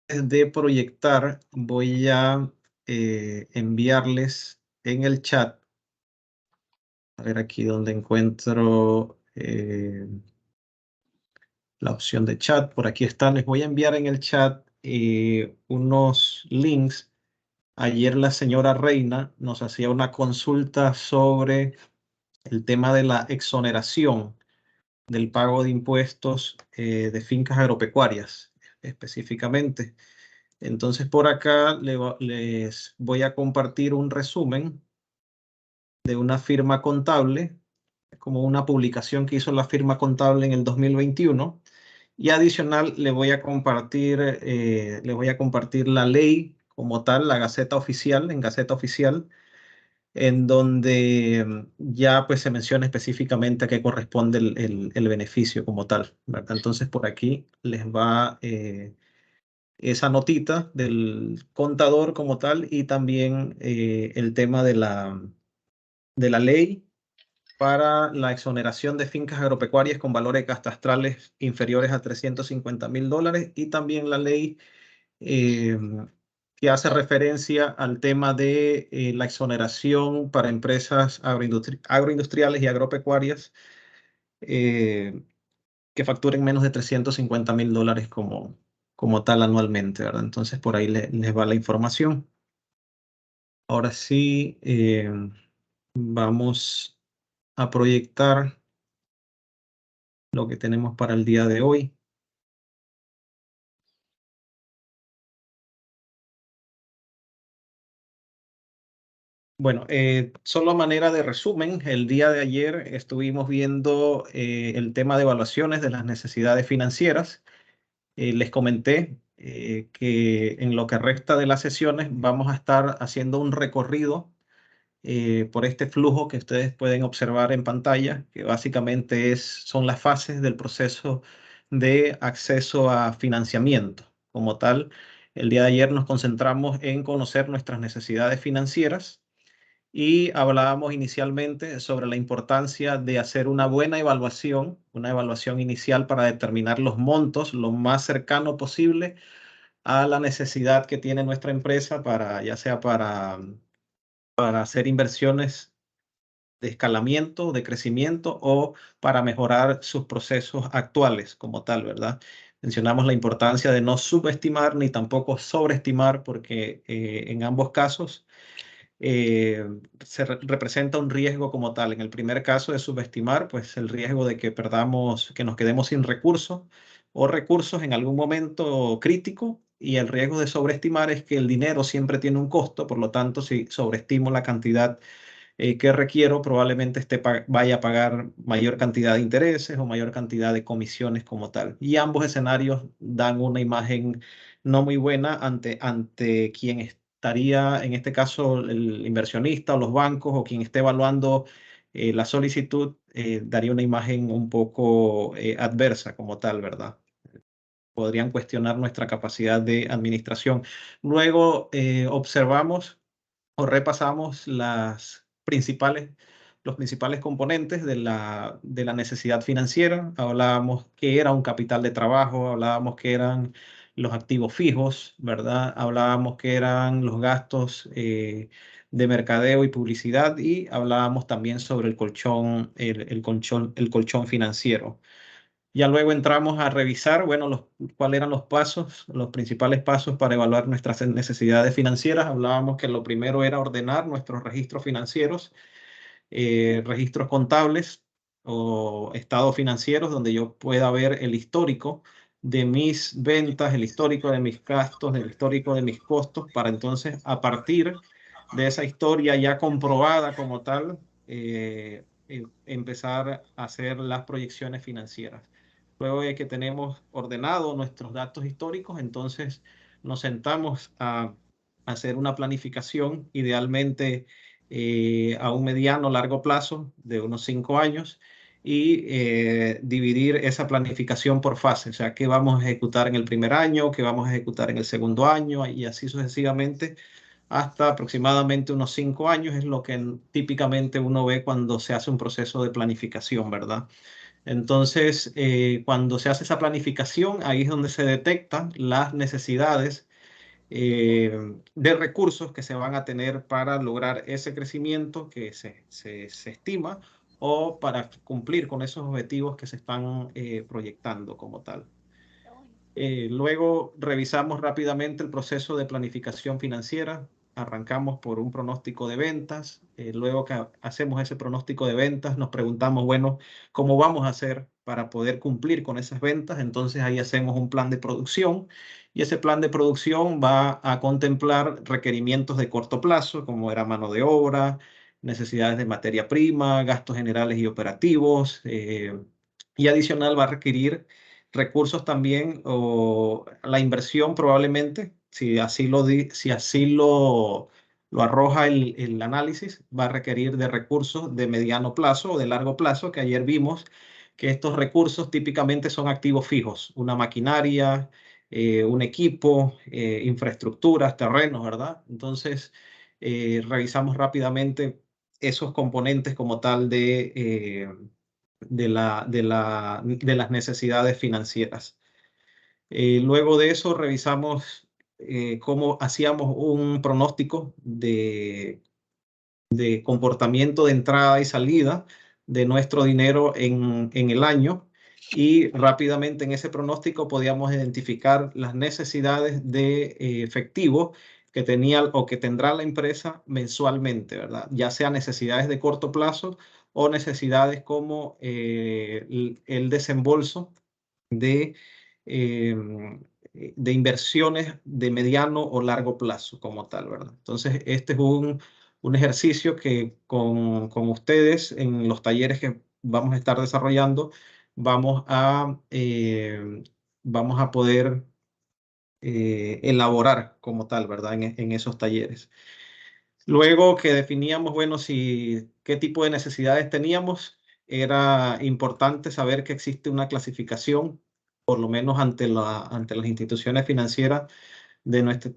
de proyectar, voy a enviarles en el chat. A ver aquí donde encuentro la opción de chat. Por aquí están. Les voy a enviar en el chat unos links. Ayer la señora Reina nos hacía una consulta sobre el tema de la exoneración del pago de impuestos de fincas agropecuarias específicamente. Entonces por acá les voy a compartir un resumen de una firma contable, como una publicación que hizo la firma contable en el 2021. Y adicional les voy a compartir la ley como tal, la Gaceta Oficial, en Gaceta Oficial, en donde ya pues se menciona específicamente a qué corresponde el beneficio como tal, ¿verdad? Entonces por aquí les va esa notita del contador como tal y también el tema de la ley para la exoneración de fincas agropecuarias con valores catastrales inferiores a $350.000 y también la ley eh, que hace referencia al tema de la exoneración para empresas agroindustriales y agropecuarias eh, que facturen menos de $350.000 como tal anualmente, ¿verdad? Entonces por ahí les va la información. Ahora sí, vamos a proyectar lo que tenemos para el día de hoy. Bueno, solo a manera de resumen, el día de ayer estuvimos viendo el tema de evaluaciones de las necesidades financieras. Les comenté que en lo que resta de las sesiones vamos a estar haciendo un recorrido por este flujo que ustedes pueden observar en pantalla, que básicamente son las fases del proceso de acceso a financiamiento. Como tal, el día de ayer nos concentramos en conocer nuestras necesidades financieras y hablábamos inicialmente sobre la importancia de hacer una evaluación inicial para determinar los montos lo más cercano posible a la necesidad que tiene nuestra empresa para, ya sea para hacer inversiones de escalamiento, de crecimiento o para mejorar sus procesos actuales como tal, ¿verdad? Mencionamos la importancia de no subestimar ni tampoco sobreestimar porque en ambos casos representa un riesgo como tal. En el primer caso de subestimar, pues el riesgo de que perdamos, que nos quedemos sin recursos o recursos en algún momento crítico. Y el riesgo de sobreestimar es que el dinero siempre tiene un costo, por lo tanto, si sobreestimo la cantidad que requiero, probablemente vaya a pagar mayor cantidad de intereses o mayor cantidad de comisiones como tal. Y ambos escenarios dan una imagen no muy buena ante quien estaría, en este caso, el inversionista o los bancos o quien esté evaluando la solicitud, daría una imagen un poco adversa como tal, ¿verdad? Podrían cuestionar nuestra capacidad de administración. Luego observamos o repasamos los principales componentes de la necesidad financiera. Hablábamos qué era un capital de trabajo, hablábamos qué eran los activos fijos, ¿verdad? Hablábamos qué eran los gastos de mercadeo y publicidad y hablábamos también sobre el colchón financiero. Ya luego entramos a revisar, bueno, cuáles eran los pasos, los principales pasos para evaluar nuestras necesidades financieras. Hablábamos que lo primero era ordenar nuestros registros financieros, registros contables o estados financieros, donde yo pueda ver el histórico de mis ventas, el histórico de mis gastos, el histórico de mis costos, para entonces, a partir de esa historia ya comprobada como tal, empezar a hacer las proyecciones financieras. Luego de que tenemos ordenado nuestros datos históricos, entonces nos sentamos a hacer una planificación, idealmente a un mediano largo plazo de unos 5 años y dividir esa planificación por fases, o sea, qué vamos a ejecutar en el primer año, qué vamos a ejecutar en el segundo año y así sucesivamente hasta aproximadamente unos 5 años es lo que típicamente uno ve cuando se hace un proceso de planificación, ¿verdad? Entonces, cuando se hace esa planificación, ahí es donde se detectan las necesidades de recursos que se van a tener para lograr ese crecimiento que se estima o para cumplir con esos objetivos que se están proyectando como tal. Luego revisamos rápidamente el proceso de planificación financiera. Arrancamos por un pronóstico de ventas. Luego que hacemos ese pronóstico de ventas, nos preguntamos, bueno, ¿cómo vamos a hacer para poder cumplir con esas ventas? Entonces ahí hacemos un plan de producción y ese plan de producción va a contemplar requerimientos de corto plazo, como era mano de obra, necesidades de materia prima, gastos generales y operativos. Y adicional va a requerir recursos también o la inversión probablemente, si así lo arroja el análisis, va a requerir de recursos de mediano plazo o de largo plazo, que ayer vimos que estos recursos típicamente son activos fijos, una maquinaria, un equipo, infraestructuras, terrenos, ¿verdad? Entonces, revisamos rápidamente esos componentes como tal de las necesidades financieras. Luego de eso revisamos cómo hacíamos un pronóstico de comportamiento de entrada y salida de nuestro dinero en el año y rápidamente en ese pronóstico podíamos identificar las necesidades de efectivo que tenía o que tendrá la empresa mensualmente, ¿verdad? Ya sea necesidades de corto plazo o necesidades como el desembolso de, eh, de inversiones de mediano o largo plazo como tal, ¿verdad? Entonces, este es un ejercicio que con ustedes en los talleres que vamos a estar desarrollando, vamos vamos a poder elaborar como tal, ¿verdad? En esos talleres. Luego que definíamos, bueno, si qué tipo de necesidades teníamos, era importante saber que existe una clasificación, por lo menos ante las instituciones financieras, de nuestro,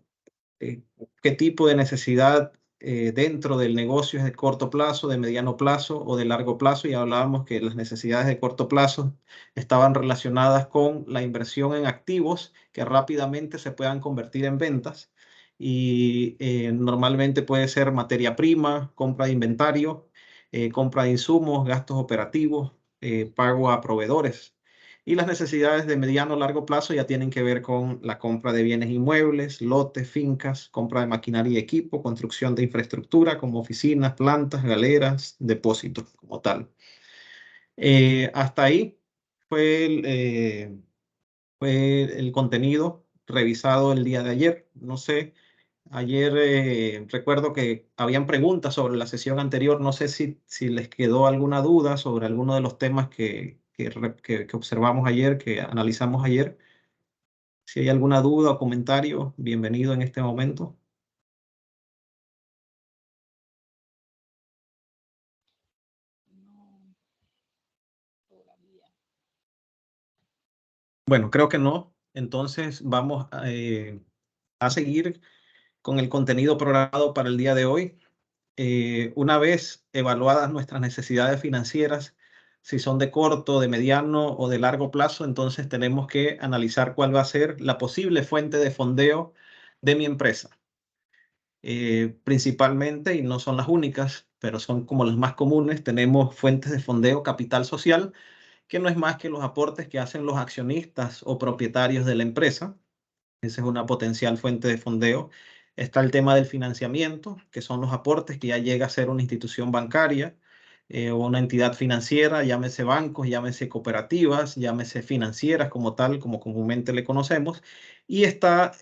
eh, qué tipo de necesidad dentro del negocio es de corto plazo, de mediano plazo o de largo plazo. Y hablábamos que las necesidades de corto plazo estaban relacionadas con la inversión en activos que rápidamente se puedan convertir en ventas. Y normalmente puede ser materia prima, compra de inventario, compra de insumos, gastos operativos, pago a proveedores. Y las necesidades de mediano o largo plazo ya tienen que ver con la compra de bienes inmuebles, lotes, fincas, compra de maquinaria y equipo, construcción de infraestructura como oficinas, plantas, galeras, depósitos como tal. Hasta ahí fue fue el contenido revisado el día de ayer. No sé, ayer recuerdo que habían preguntas sobre la sesión anterior. No sé si les quedó alguna duda sobre alguno de los temas que observamos ayer, que analizamos ayer. Si hay alguna duda o comentario, bienvenido en este momento. No, todavía. Bueno, creo que no. Entonces vamos a seguir con el contenido programado para el día de hoy. Una vez evaluadas nuestras necesidades financieras, si son de corto, de mediano o de largo plazo, entonces tenemos que analizar cuál va a ser la posible fuente de fondeo de mi empresa. Principalmente, y no son las únicas, pero son como las más comunes, tenemos fuentes de fondeo capital social, que no es más que los aportes que hacen los accionistas o propietarios de la empresa. Esa es una potencial fuente de fondeo. Está el tema del financiamiento, que son los aportes que ya llega a ser una institución bancaria o una entidad financiera, llámese bancos, llámese cooperativas, llámese financieras como tal, como comúnmente le conocemos. Y está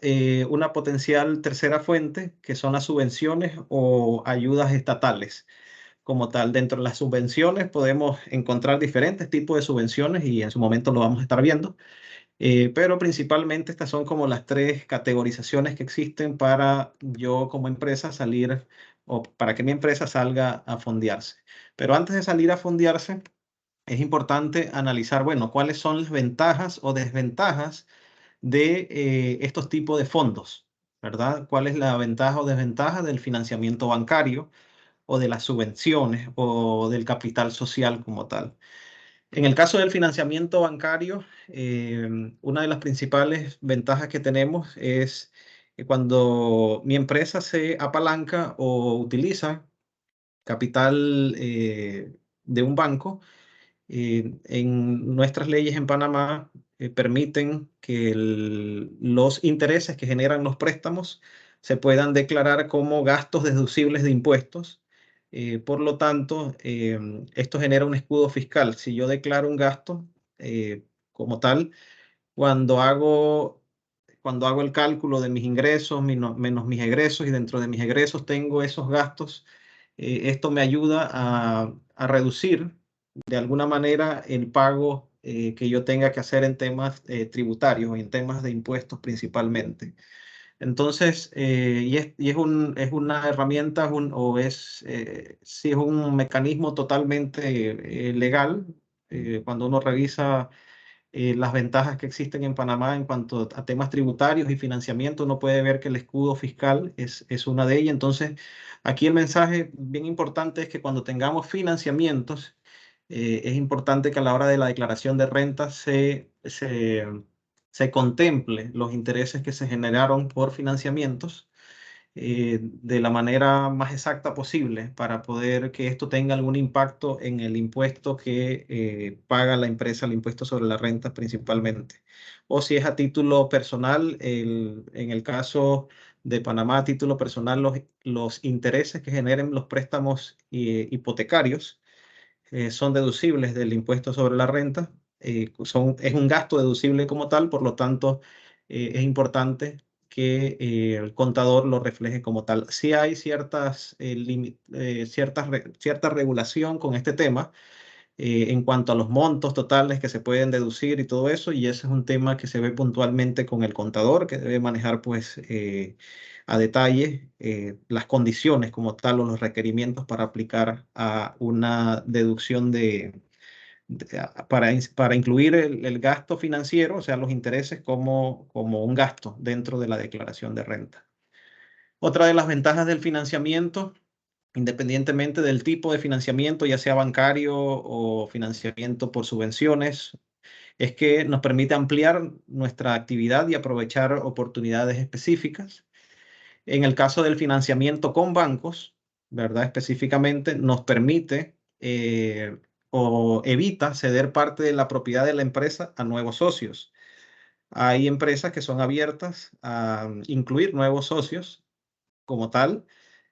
una potencial tercera fuente, que son las subvenciones o ayudas estatales. Como tal, dentro de las subvenciones podemos encontrar diferentes tipos de subvenciones y en su momento lo vamos a estar viendo. Pero principalmente estas son como las tres categorizaciones que existen para yo como empresa salir o para que mi empresa salga a fondearse. Pero antes de salir a fondearse, es importante analizar, bueno, cuáles son las ventajas o desventajas de estos tipos de fondos, ¿verdad? ¿Cuál es la ventaja o desventaja del financiamiento bancario o de las subvenciones o del capital social como tal? En el caso del financiamiento bancario, una de las principales ventajas que tenemos es que cuando mi empresa se apalanca o utiliza capital de un banco, en nuestras leyes en Panamá permiten que los intereses que generan los préstamos se puedan declarar como gastos deducibles de impuestos. Por lo tanto, esto genera un escudo fiscal. Si yo declaro un gasto como tal, cuando hago, cuando hago el cálculo de mis ingresos menos mis egresos y dentro de mis egresos tengo esos gastos, esto me ayuda a reducir de alguna manera el pago que yo tenga que hacer en temas tributarios, en temas de impuestos principalmente. Entonces, es una herramienta sí es un mecanismo totalmente legal. Cuando uno revisa las ventajas que existen en Panamá en cuanto a temas tributarios y financiamiento, uno puede ver que el escudo fiscal es una de ellas. Entonces, aquí el mensaje bien importante es que cuando tengamos financiamientos, es importante que a la hora de la declaración de renta se contemple los intereses que se generaron por financiamientos de la manera más exacta posible para poder que esto tenga algún impacto en el impuesto que paga la empresa, el impuesto sobre la renta principalmente. O si es a título personal, en el caso de Panamá, a título personal, los intereses que generen los préstamos hipotecarios son deducibles del impuesto sobre la renta. Es un gasto deducible como tal, por lo tanto, es importante que el contador lo refleje como tal. Sí hay cierta regulación con este tema en cuanto a los montos totales que se pueden deducir y todo eso, y ese es un tema que se ve puntualmente con el contador, que debe manejar pues a detalle las condiciones como tal o los requerimientos para aplicar a una deducción para incluir el gasto financiero, o sea, los intereses como un gasto dentro de la declaración de renta. Otra de las ventajas del financiamiento, independientemente del tipo de financiamiento, ya sea bancario o financiamiento por subvenciones, es que nos permite ampliar nuestra actividad y aprovechar oportunidades específicas. En el caso del financiamiento con bancos, ¿verdad? Específicamente nos permite o evita ceder parte de la propiedad de la empresa a nuevos socios. Hay empresas que son abiertas a incluir nuevos socios como tal.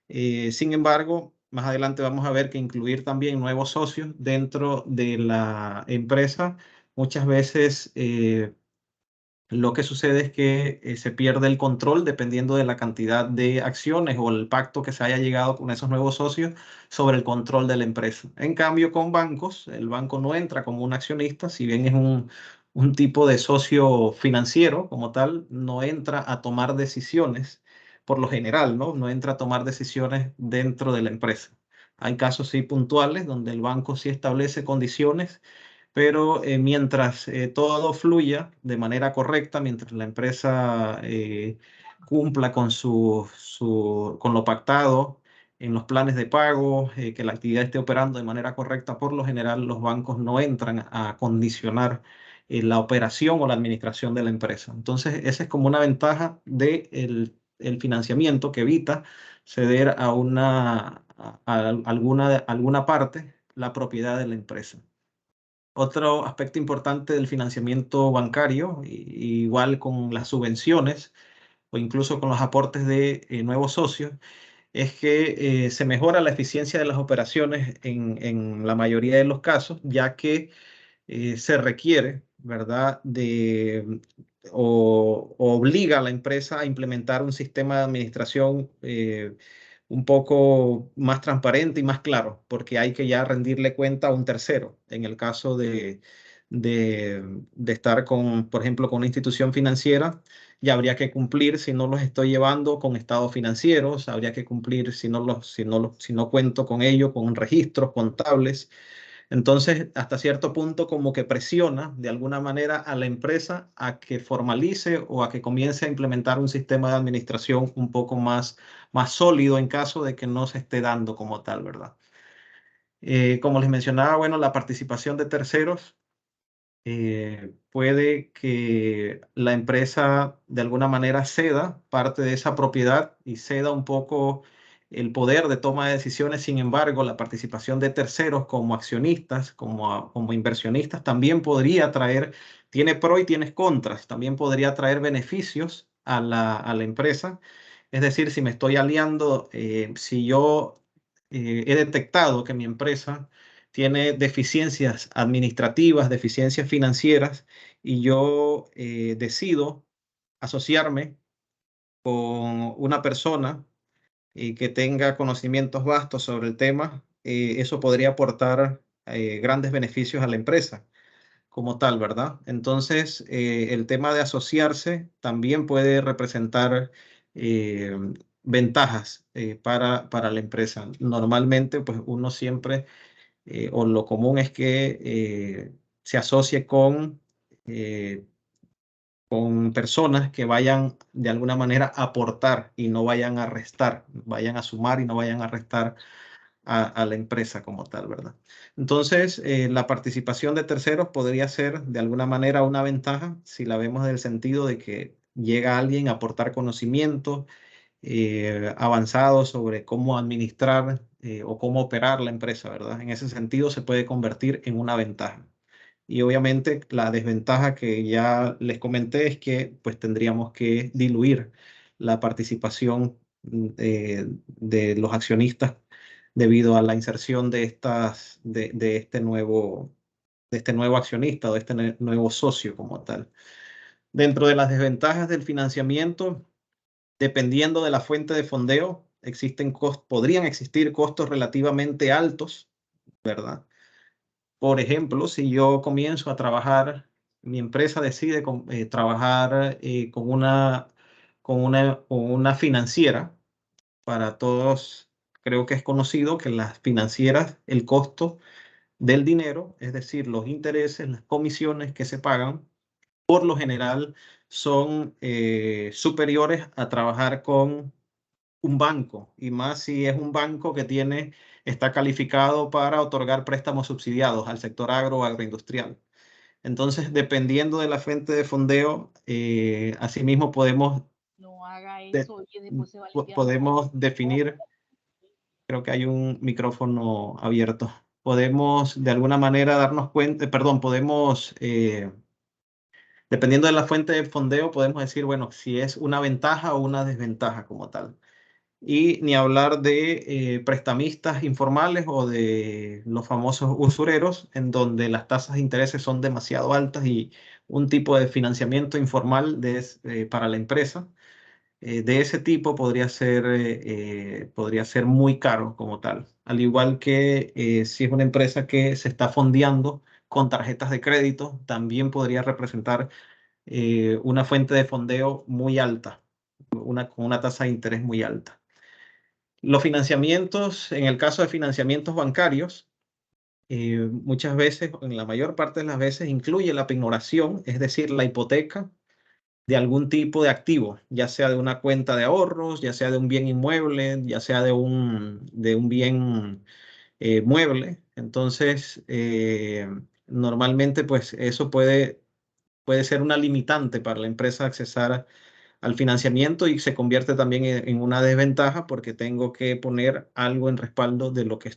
Sin embargo, más adelante vamos a ver que incluir también nuevos socios dentro de la empresa muchas veces lo que sucede es que se pierde el control dependiendo de la cantidad de acciones o el pacto que se haya llegado con esos nuevos socios sobre el control de la empresa. En cambio, con bancos, el banco no entra como un accionista, si bien es un tipo de socio financiero como tal, no entra a tomar decisiones por lo general, ¿no? No entra a tomar decisiones dentro de la empresa. Hay casos sí puntuales donde el banco sí establece condiciones, pero mientras todo fluya de manera correcta, mientras la empresa cumpla con lo pactado en los planes de pago, que la actividad esté operando de manera correcta, por lo general los bancos no entran a condicionar la operación o la administración de la empresa. Entonces, esa es como una ventaja del el financiamiento que evita ceder a alguna parte la propiedad de la empresa. Otro aspecto importante del financiamiento bancario, igual con las subvenciones o incluso con los aportes de nuevos socios, es que se mejora la eficiencia de las operaciones en la mayoría de los casos, ya que se requiere, ¿verdad?, o obliga a la empresa a implementar un sistema de administración un poco más transparente y más claro, porque hay que ya rendirle cuenta a un tercero. En el caso de estar con, por ejemplo, con una institución financiera, ya habría que cumplir si no los estoy llevando con estados financieros, habría que cumplir si no cuento con ello, con registros contables. Entonces, hasta cierto punto, como que presiona de alguna manera a la empresa a que formalice o a que comience a implementar un sistema de administración un poco más sólido en caso de que no se esté dando como tal, ¿verdad? Como les mencionaba, bueno, la participación de terceros puede que la empresa de alguna manera ceda parte de esa propiedad y ceda un poco el poder de toma de decisiones. Sin embargo, la participación de terceros como accionistas, como inversionistas, también podría traer, tiene pro y tiene contras, también podría traer beneficios a la empresa. Es decir, si me estoy aliando, si yo he detectado que mi empresa tiene deficiencias administrativas, deficiencias financieras, y yo decido asociarme con una persona que tenga conocimientos vastos sobre el tema, eso podría aportar grandes beneficios a la empresa como tal, ¿verdad? Entonces, el tema de asociarse también puede representar eh, ventajas para la empresa. Normalmente, pues uno siempre o lo común es que se asocie eh, con personas que vayan de alguna manera a aportar y no vayan a restar, vayan a sumar y no vayan a restar a la empresa como tal, ¿verdad? Entonces, la participación de terceros podría ser de alguna manera una ventaja si la vemos en el sentido de que llega alguien a aportar conocimiento avanzado sobre cómo administrar o cómo operar la empresa, ¿verdad? En ese sentido se puede convertir en una ventaja. Y obviamente la desventaja que ya les comenté es que pues tendríamos que diluir la participación de los accionistas debido a la inserción de este nuevo accionista o de este nuevo socio como tal. Dentro de las desventajas del financiamiento, dependiendo de la fuente de fondeo, podrían existir costos relativamente altos, ¿verdad? Por ejemplo, si yo comienzo a trabajar, mi empresa decide trabajar con una financiera. Para todos, creo que es conocido que las financieras, el costo del dinero, es decir, los intereses, las comisiones que se pagan, por lo general son superiores a trabajar con un banco, y más si es un banco que está calificado para otorgar préstamos subsidiados al sector agroindustrial. Entonces, dependiendo de la fuente de fondeo, asimismo No haga de- eso, oye, después se va a limpiar la cara. podemos definir, creo que hay un micrófono abierto, podemos de alguna manera darnos cuenta, perdón, dependiendo de la fuente de fondeo, podemos decir, bueno, si es una ventaja o una desventaja como tal. Y ni hablar de prestamistas informales o de los famosos usureros, en donde las tasas de intereses son demasiado altas y un tipo de financiamiento informal para la empresa de ese tipo podría ser muy caro como tal. Al igual que si es una empresa que se está fondeando con tarjetas de crédito, también podría representar una fuente de fondeo muy alta, con una tasa de interés muy alta. Los financiamientos, en el caso de financiamientos bancarios, muchas veces, en la mayor parte de las veces, incluye la pignoración, es decir, la hipoteca de algún tipo de activo, ya sea de una cuenta de ahorros, ya sea de un bien inmueble, ya sea de un bien mueble. Entonces, normalmente, pues eso puede ser una limitante para la empresa accesar al financiamiento y se convierte también en una desventaja porque tengo que poner algo en respaldo de lo que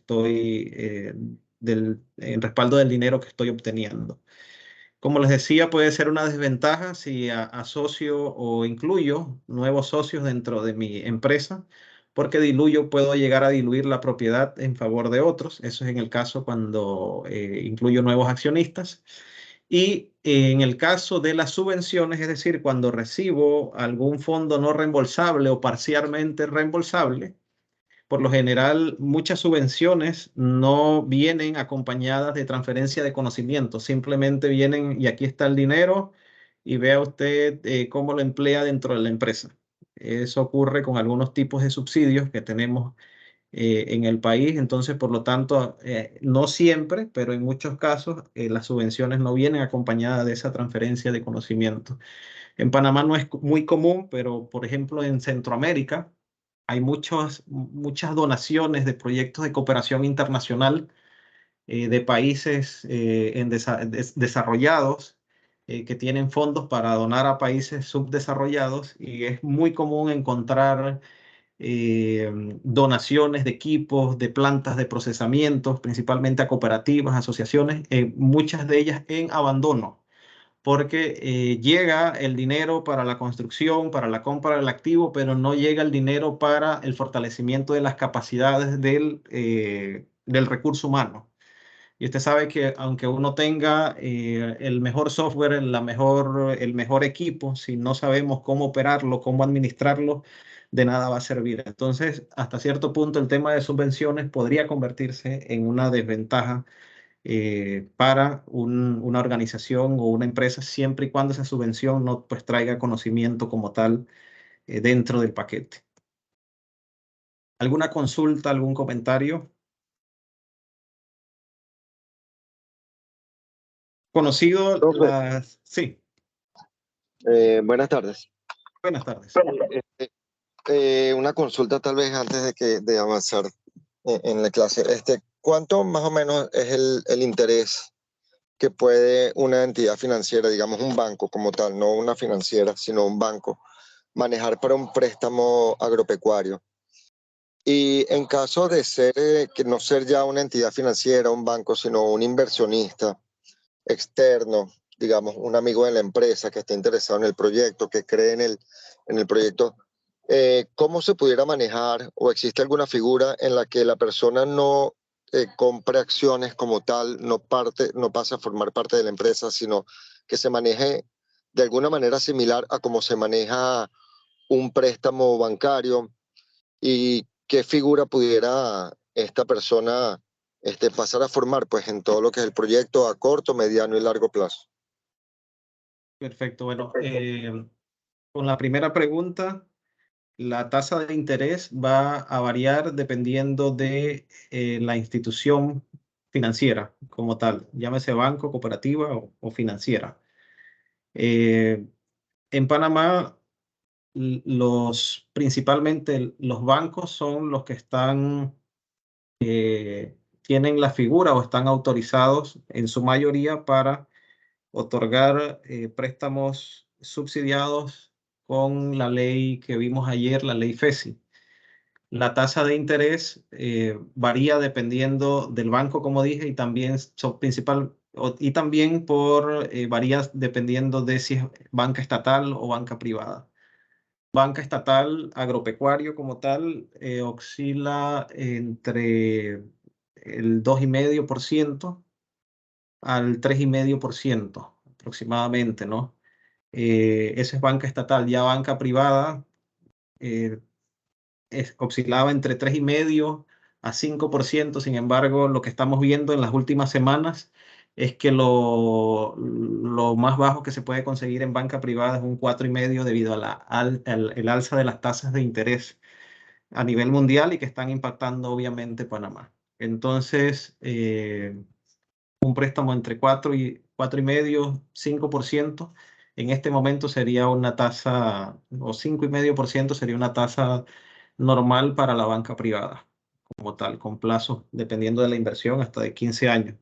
en respaldo del dinero que estoy obteniendo. Como les decía, puede ser una desventaja si asocio o incluyo nuevos socios dentro de mi empresa, porque puedo llegar a diluir la propiedad en favor de otros. Eso es en el caso cuando incluyo nuevos accionistas. Y en el caso de las subvenciones, es decir, cuando recibo algún fondo no reembolsable o parcialmente reembolsable, por lo general, muchas subvenciones no vienen acompañadas de transferencia de conocimiento, simplemente vienen y aquí está el dinero y vea usted cómo lo emplea dentro de la empresa. Eso ocurre con algunos tipos de subsidios que tenemos en el país, entonces, por lo tanto, no siempre, pero en muchos casos, las subvenciones no vienen acompañadas de esa transferencia de conocimiento. En Panamá no es muy común, pero por ejemplo en Centroamérica hay muchas donaciones de proyectos de cooperación internacional de países desarrollados que tienen fondos para donar a países subdesarrollados, y es muy común encontrar donaciones de equipos, de plantas de procesamiento, principalmente a cooperativas, asociaciones, muchas de ellas en abandono, porque llega el dinero para la construcción, para la compra del activo, pero no llega el dinero para el fortalecimiento de las capacidades del recurso humano. Y usted sabe que aunque uno tenga el mejor software, el mejor equipo, si no sabemos cómo operarlo, cómo administrarlo, de nada va a servir. Entonces, hasta cierto punto, el tema de subvenciones podría convertirse en una desventaja para una organización o una empresa, siempre y cuando esa subvención no pues, traiga conocimiento como tal dentro del paquete. ¿Alguna consulta, algún comentario? Conocido Profe, las... Sí, buenas tardes. buenas tardes. Una consulta tal vez antes de avanzar en la clase. ¿Cuánto más o menos es el interés que puede una entidad financiera, digamos un banco como tal, no una financiera, sino un banco, manejar para un préstamo agropecuario? Y en caso de ser, que no ser ya una entidad financiera, un banco, sino un inversionista externo, digamos, un amigo de la empresa que esté interesado en el proyecto, que cree en el proyecto, ¿cómo se pudiera manejar o existe alguna figura en la que la persona no compre acciones como tal, no pase a formar parte de la empresa, sino que se maneje de alguna manera similar a cómo se maneja un préstamo bancario? ¿Y qué figura pudiera esta persona pasar a formar pues, en todo lo que es el proyecto a corto, mediano y largo plazo? Perfecto. Bueno, con la primera pregunta, la tasa de interés va a variar dependiendo de la institución financiera como tal, llámese banco, cooperativa o financiera. En Panamá, principalmente los bancos son los que tienen la figura o están autorizados en su mayoría para otorgar préstamos subsidiados con la ley que vimos ayer, la ley FESI. La tasa de interés varía dependiendo del banco, como dije, y también y también varía dependiendo de si es banca estatal o banca privada. Banca estatal agropecuario como tal oscila entre el 2,5% al 3,5% aproximadamente, ¿no? Esa es banca estatal. Ya banca privada eh, oscilaba entre 3,5% a 5%. Sin embargo, lo que estamos viendo en las últimas semanas es que lo más bajo que se puede conseguir en banca privada es un 4,5% debido a el alza de las tasas de interés a nivel mundial y que están impactando obviamente Panamá. Entonces, un préstamo entre 4,5%, 5%, en este momento sería una tasa, o 5,5% sería una tasa normal para la banca privada, como tal, con plazos, dependiendo de la inversión, hasta de 15 años.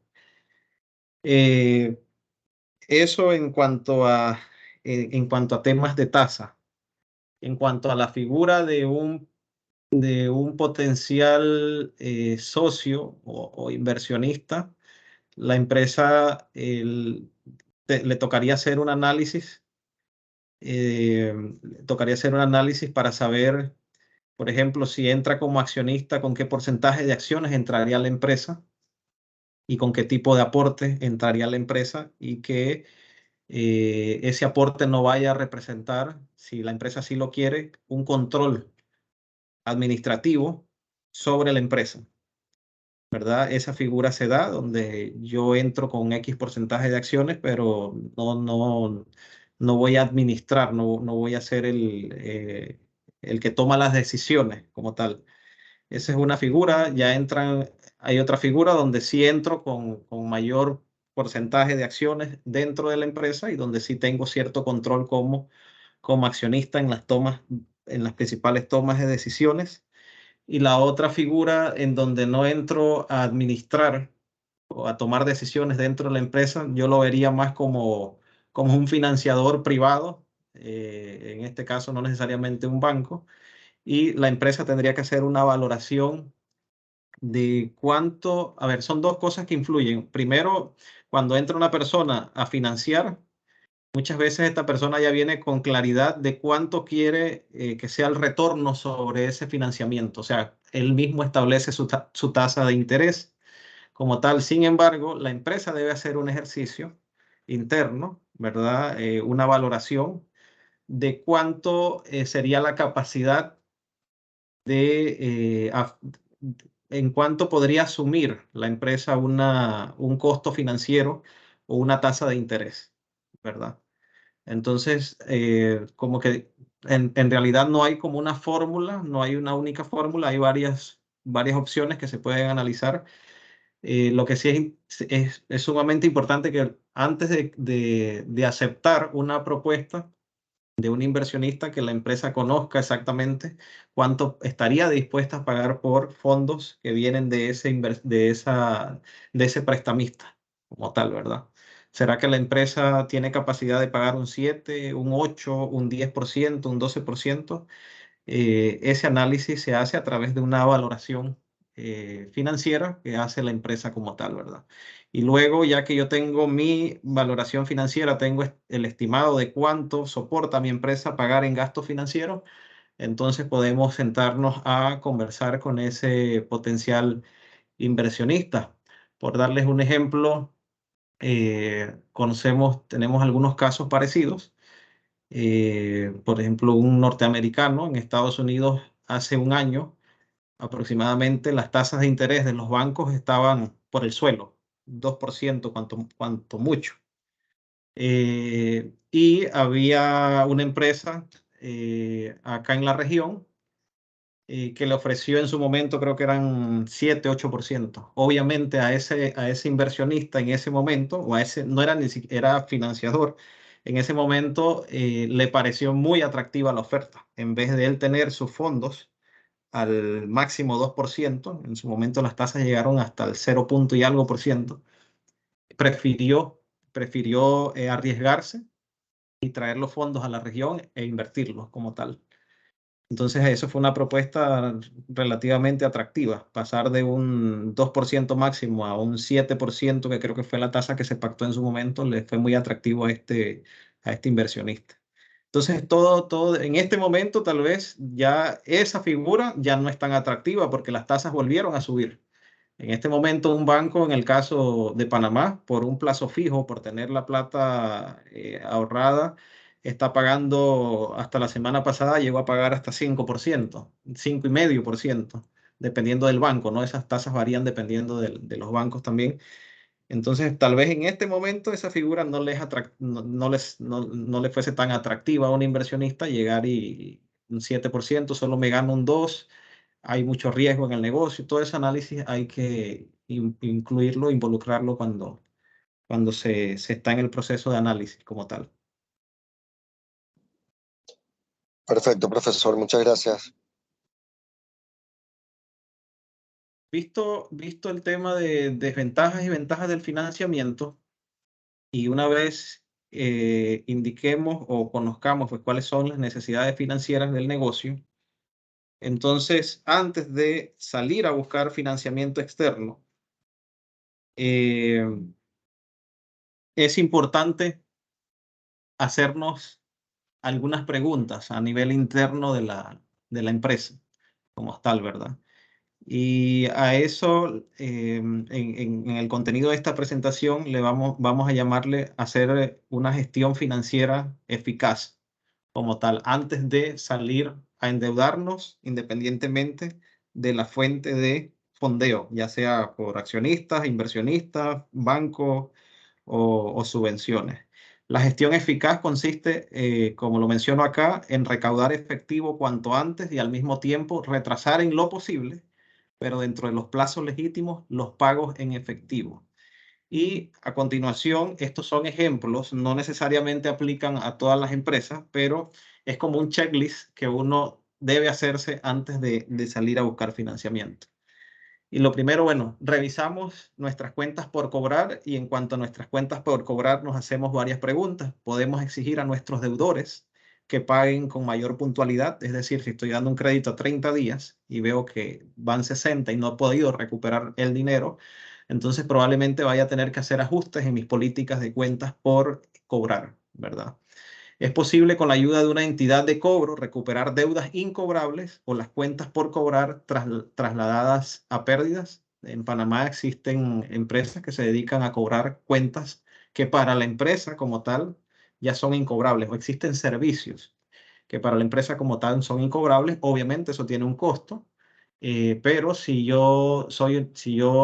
Eh, Eso en cuanto a temas de tasa. En cuanto a la figura de un potencial socio o inversionista, la empresa le tocaría hacer un análisis, para saber, por ejemplo, si entra como accionista, con qué porcentaje de acciones entraría la empresa y con qué tipo de aporte entraría la empresa, y que ese aporte no vaya a representar, si la empresa sí lo quiere, un control administrativo sobre la empresa, ¿verdad? Esa figura se da donde yo entro con X porcentaje de acciones, pero no voy a administrar, no voy a ser el que toma las decisiones como tal. Esa es una figura. Hay otra figura donde sí entro con mayor porcentaje de acciones dentro de la empresa y donde sí tengo cierto control como accionista en las principales tomas de decisiones. Y la otra figura en donde no entro a administrar, o a tomar decisiones dentro de la empresa, yo lo vería más como un financiador privado, en este caso no necesariamente un banco, y la empresa tendría que hacer una valoración de cuánto, a ver, son dos cosas que influyen. Primero, cuando entra una persona a financiar, muchas veces esta persona ya viene con claridad de cuánto quiere que sea el retorno sobre ese financiamiento. O sea, él mismo establece su tasa de interés como tal. Sin embargo, la empresa debe hacer un ejercicio interno, ¿verdad? Una valoración de cuánto sería la capacidad de, en cuánto podría asumir la empresa un costo financiero o una tasa de interés, ¿verdad? Entonces, como que en realidad no hay como una fórmula, no hay una única fórmula, hay varias opciones que se pueden analizar. Lo que sí es sumamente importante que antes de aceptar una propuesta de un inversionista, que la empresa conozca exactamente cuánto estaría dispuesta a pagar por fondos que vienen de ese prestamista como tal, ¿verdad? ¿Será que la empresa tiene capacidad de pagar un 7, un 8, un 10%, un 12%? Ese análisis se hace a través de una valoración financiera que hace la empresa como tal, ¿verdad? Y luego, ya que yo tengo mi valoración financiera, tengo el estimado de cuánto soporta mi empresa pagar en gastos financieros, entonces podemos sentarnos a conversar con ese potencial inversionista. Por darles un ejemplo, tenemos algunos casos parecidos. Por ejemplo, un norteamericano en Estados Unidos hace un año aproximadamente las tasas de interés de los bancos estaban por el suelo, 2% cuanto mucho. Y había una empresa acá en la región que le ofreció en su momento, creo que eran 7, 8%. Obviamente a ese inversionista en ese momento, o a ese, no era ni siquiera era financiador, en ese momento le pareció muy atractiva la oferta. En vez de él tener sus fondos al máximo 2%, en su momento las tasas llegaron hasta el 0 punto y algo por ciento, prefirió arriesgarse y traer los fondos a la región e invertirlos como tal. Entonces, eso fue una propuesta relativamente atractiva, pasar de un 2% máximo a un 7%, que creo que fue la tasa que se pactó en su momento, le fue muy atractivo a este inversionista. Entonces, todo, en este momento tal vez ya esa figura ya no es tan atractiva porque las tasas volvieron a subir. En este momento, un banco, en el caso de Panamá, por un plazo fijo, por tener la plata ahorrada, está pagando, hasta la semana pasada llegó a pagar hasta 5%, 5,5%, dependiendo del banco, ¿no? Esas tasas varían dependiendo de los bancos también. Entonces, tal vez en este momento esa figura no le fuese tan atractiva a un inversionista llegar y un 7%, solo me gano un 2%, hay mucho riesgo en el negocio. Todo ese análisis hay que incluirlo, involucrarlo cuando se está en el proceso de análisis como tal. Perfecto, profesor, muchas gracias. Visto el tema de desventajas y ventajas del financiamiento, y una vez indiquemos o conozcamos pues, cuáles son las necesidades financieras del negocio, entonces antes de salir a buscar financiamiento externo, es importante hacernos algunas preguntas a nivel interno de la empresa como tal, ¿verdad? Y a eso, en el contenido de esta presentación, vamos a llamarle hacer una gestión financiera eficaz como tal, antes de salir a endeudarnos independientemente de la fuente de fondeo, ya sea por accionistas, inversionistas, bancos o subvenciones. La gestión eficaz consiste, como lo menciono acá, en recaudar efectivo cuanto antes y al mismo tiempo retrasar en lo posible, pero dentro de los plazos legítimos, los pagos en efectivo. Y a continuación, estos son ejemplos, no necesariamente aplican a todas las empresas, pero es como un checklist que uno debe hacerse antes de salir a buscar financiamiento. Y lo primero, bueno, revisamos nuestras cuentas por cobrar y en cuanto a nuestras cuentas por cobrar nos hacemos varias preguntas. Podemos exigir a nuestros deudores que paguen con mayor puntualidad, es decir, si estoy dando un crédito a 30 días y veo que van 60 y no he podido recuperar el dinero, entonces probablemente vaya a tener que hacer ajustes en mis políticas de cuentas por cobrar, ¿verdad? Es posible con la ayuda de una entidad de cobro recuperar deudas incobrables o las cuentas por cobrar trasladadas a pérdidas. En Panamá existen empresas que se dedican a cobrar cuentas que para la empresa como tal ya son incobrables, o existen servicios que para la empresa como tal son incobrables. Obviamente eso tiene un costo, pero si yo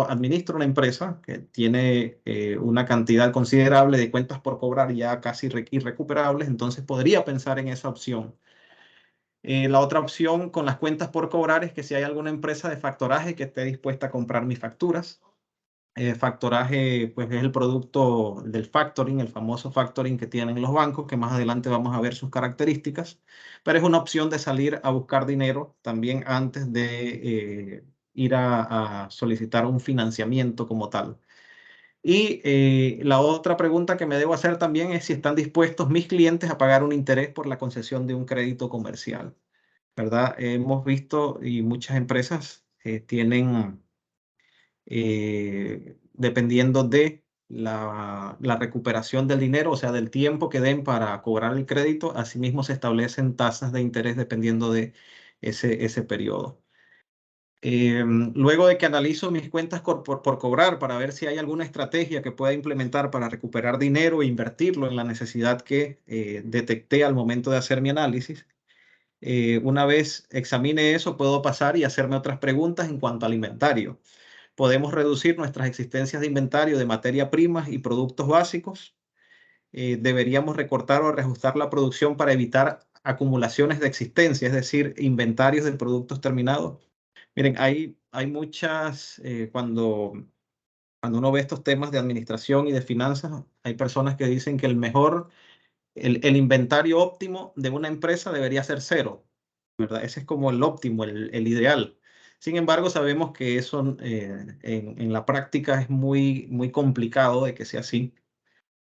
administro una empresa que tiene una cantidad considerable de cuentas por cobrar ya casi irrecuperables, entonces podría pensar en esa opción. La otra opción con las cuentas por cobrar es que si hay alguna empresa de factoraje que esté dispuesta a comprar mis facturas. Factoraje, pues es el producto del factoring, el famoso factoring que tienen los bancos, que más adelante vamos a ver sus características, pero es una opción de salir a buscar dinero también antes de ir a solicitar un financiamiento como tal. Y la otra pregunta que me debo hacer también es si están dispuestos mis clientes a pagar un interés por la concesión de un crédito comercial, ¿verdad? Hemos visto y muchas empresas tienen dependiendo de la recuperación del dinero, o sea, del tiempo que den para cobrar el crédito, asimismo se establecen tasas de interés dependiendo de ese periodo. Luego de que analizo mis cuentas por cobrar para ver si hay alguna estrategia que pueda implementar para recuperar dinero e invertirlo en la necesidad que detecté al momento de hacer mi análisis, una vez examine eso, puedo pasar y hacerme otras preguntas en cuanto al inventario. Podemos reducir nuestras existencias de inventario de materia prima y productos básicos. Deberíamos recortar o reajustar la producción para evitar acumulaciones de existencia, es decir, inventarios de productos terminados. Miren, hay muchas, cuando uno ve estos temas de administración y de finanzas, hay personas que dicen que el inventario óptimo de una empresa debería ser cero, ¿verdad? Ese es como el óptimo, el ideal. Sin embargo, sabemos que eso en la práctica es muy complicado de que sea así.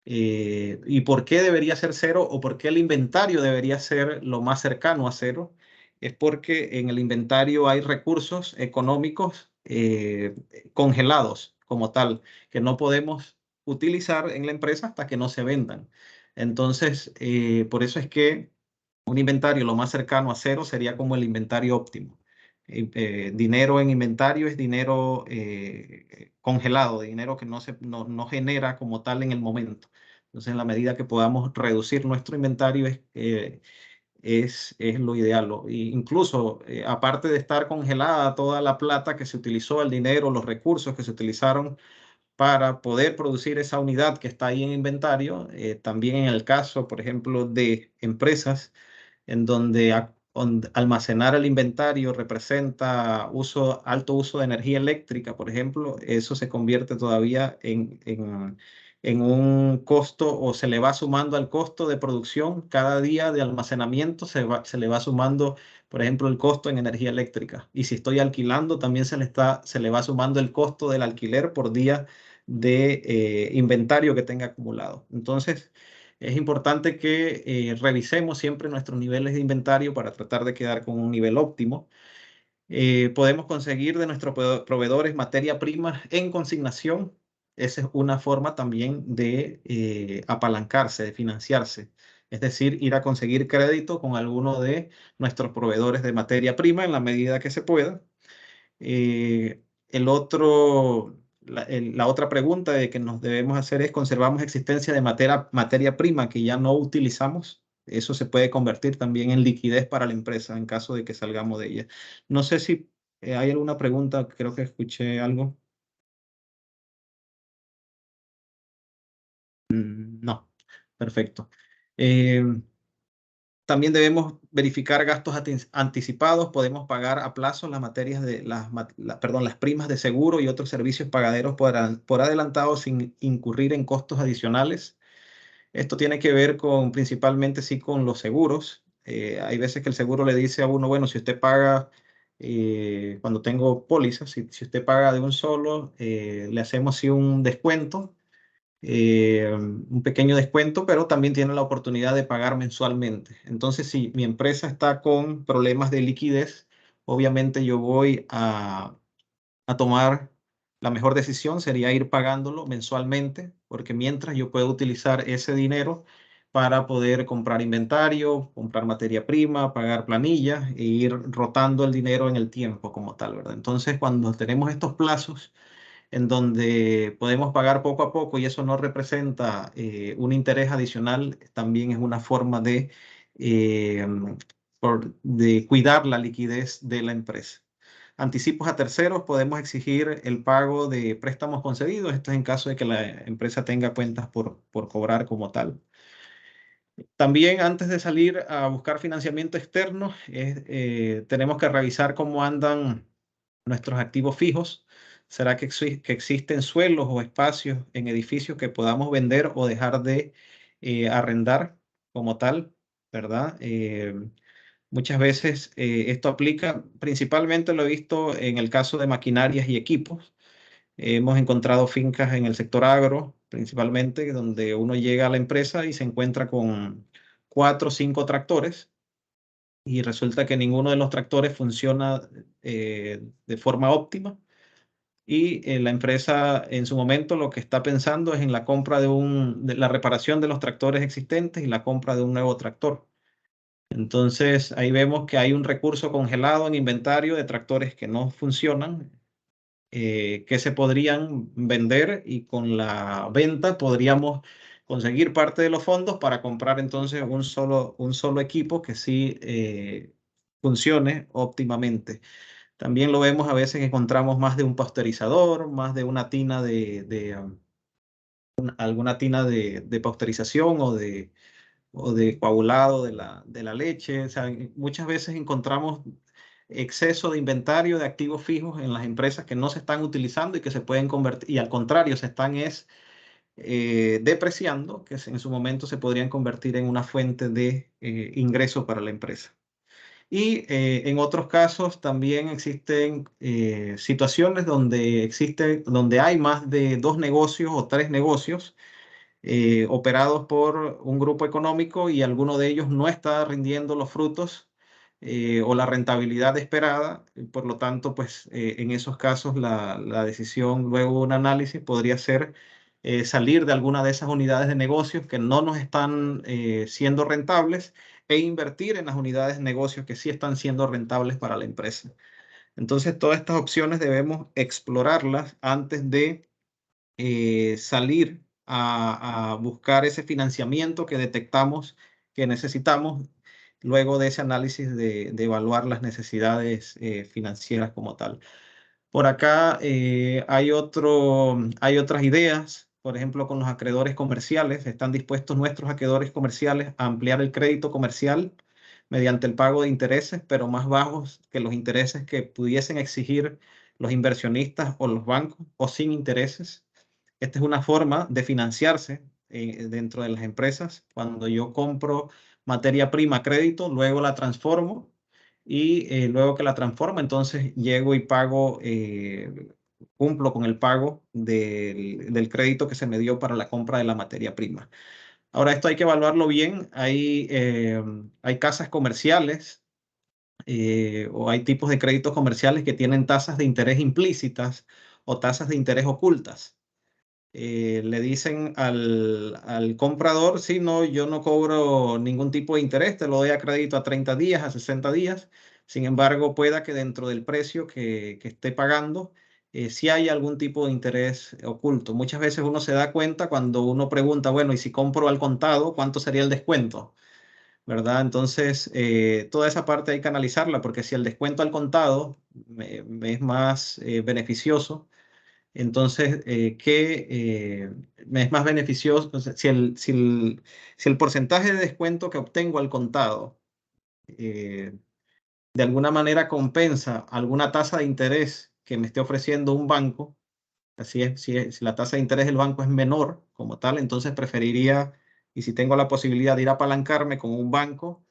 ¿Y por qué debería ser cero o por qué el inventario debería ser lo más cercano a cero? Es porque en el inventario hay recursos económicos congelados como tal, que no podemos utilizar en la empresa hasta que no se vendan. Entonces, por eso es que un inventario lo más cercano a cero sería como el inventario óptimo. Dinero en inventario es dinero congelado, dinero que no genera como tal en el momento. Entonces, en la medida que podamos reducir nuestro inventario es lo ideal. Incluso, aparte de estar congelada toda la plata que se utilizó, el dinero, los recursos que se utilizaron para poder producir esa unidad que está ahí en inventario, también en el caso, por ejemplo, de empresas en donde almacenar el inventario representa alto uso de energía eléctrica, por ejemplo, eso se convierte todavía en un costo o se le va sumando al costo de producción. Cada día de almacenamiento se le va sumando, por ejemplo, el costo en energía eléctrica. Y si estoy alquilando, también se le va sumando el costo del alquiler por día de inventario que tenga acumulado. Entonces, es importante que revisemos siempre nuestros niveles de inventario para tratar de quedar con un nivel óptimo. Podemos conseguir de nuestros proveedores materia prima en consignación. Esa es una forma también de apalancarse, de financiarse. Es decir, ir a conseguir crédito con alguno de nuestros proveedores de materia prima en la medida que se pueda. La otra pregunta de que nos debemos hacer es, ¿conservamos existencia de materia prima que ya no utilizamos? Eso se puede convertir también en liquidez para la empresa en caso de que salgamos de ella. No sé si hay alguna pregunta, creo que escuché algo. No, perfecto. Eh, También debemos verificar gastos anticipados. Podemos pagar a plazo las materias de las primas de seguro y otros servicios pagaderos por adelantado sin incurrir en costos adicionales. Esto tiene que ver principalmente sí con los seguros. Hay veces que el seguro le dice a uno, bueno, si usted paga cuando tengo pólizas, si usted paga de un solo, le hacemos sí un descuento, un pequeño descuento, pero también tiene la oportunidad de pagar mensualmente. Entonces, si mi empresa está con problemas de liquidez, obviamente yo voy a tomar la mejor decisión sería ir pagándolo mensualmente, porque mientras yo puedo utilizar ese dinero para poder comprar inventario, comprar materia prima, pagar planillas e ir rotando el dinero en el tiempo como tal, ¿verdad? Entonces, cuando tenemos estos plazos en donde podemos pagar poco a poco y eso no representa un interés adicional, también es una forma eh, de cuidar la liquidez de la empresa. Anticipos a terceros, podemos exigir el pago de préstamos concedidos. Esto es en caso de que la empresa tenga cuentas por cobrar como tal. También antes de salir a buscar financiamiento externo, tenemos que revisar cómo andan nuestros activos fijos. ¿Será que existen suelos o espacios en edificios que podamos vender o dejar de arrendar como tal, ¿verdad? Muchas veces esto aplica, principalmente lo he visto en el caso de maquinarias y equipos. Hemos encontrado fincas en el sector agro, principalmente, donde uno llega a la empresa y se encuentra con 4 o 5 tractores y resulta que ninguno de los tractores funciona de forma óptima y la empresa en su momento lo que está pensando es en la compra de la reparación de los tractores existentes y la compra de un nuevo tractor. Entonces ahí vemos que hay un recurso congelado en inventario de tractores que no funcionan, que se podrían vender y con la venta podríamos conseguir parte de los fondos para comprar entonces un solo equipo que sí funcione óptimamente. También lo vemos a veces que encontramos más de un pasteurizador, más de una tina alguna tina de pasteurización o de coagulado de la leche. O sea, muchas veces encontramos exceso de inventario de activos fijos en las empresas que no se están utilizando y que se pueden convertir, y al contrario, se están depreciando, que en su momento se podrían convertir en una fuente de ingreso para la empresa. Y en otros casos también existen situaciones donde hay más de 2 negocios o 3 negocios operados por un grupo económico y alguno de ellos no está rindiendo los frutos o la rentabilidad esperada. Por lo tanto, pues en esos casos la decisión, luego de un análisis, podría ser salir de alguna de esas unidades de negocios que no nos están siendo rentables e invertir en las unidades de negocios que sí están siendo rentables para la empresa. Entonces, todas estas opciones debemos explorarlas antes de salir a buscar ese financiamiento que detectamos que necesitamos luego de ese análisis de evaluar las necesidades financieras como tal. Por acá hay otras ideas, por ejemplo, con los acreedores comerciales. Están dispuestos nuestros acreedores comerciales a ampliar el crédito comercial mediante el pago de intereses, pero más bajos que los intereses que pudiesen exigir los inversionistas o los bancos o sin intereses. Esta es una forma de financiarse dentro de las empresas. Cuando yo compro materia prima a crédito, luego la transformo y luego que la transformo, entonces llego y pago, cumplo con el pago del crédito que se me dio para la compra de la materia prima. Ahora, esto hay que evaluarlo bien. Hay casas comerciales o hay tipos de créditos comerciales que tienen tasas de interés implícitas o tasas de interés ocultas. Le dicen al comprador, sí, no, yo no cobro ningún tipo de interés, te lo doy a crédito a 30 días, a 60 días. Sin embargo, pueda que dentro del precio que esté pagando, sí hay algún tipo de interés oculto. Muchas veces uno se da cuenta cuando uno pregunta, bueno, ¿y si compro al contado, cuánto sería el descuento? ¿Verdad? Entonces, toda esa parte hay que analizarla, porque si el descuento al contado me es más beneficioso, entonces, me es más beneficioso? O sea, si el porcentaje de descuento que obtengo al contado eh, de alguna manera compensa alguna tasa de interés que me esté ofreciendo un banco, así es, si la tasa de interés del banco es menor como tal, entonces preferiría, y si tengo la posibilidad de ir a apalancarme con un banco,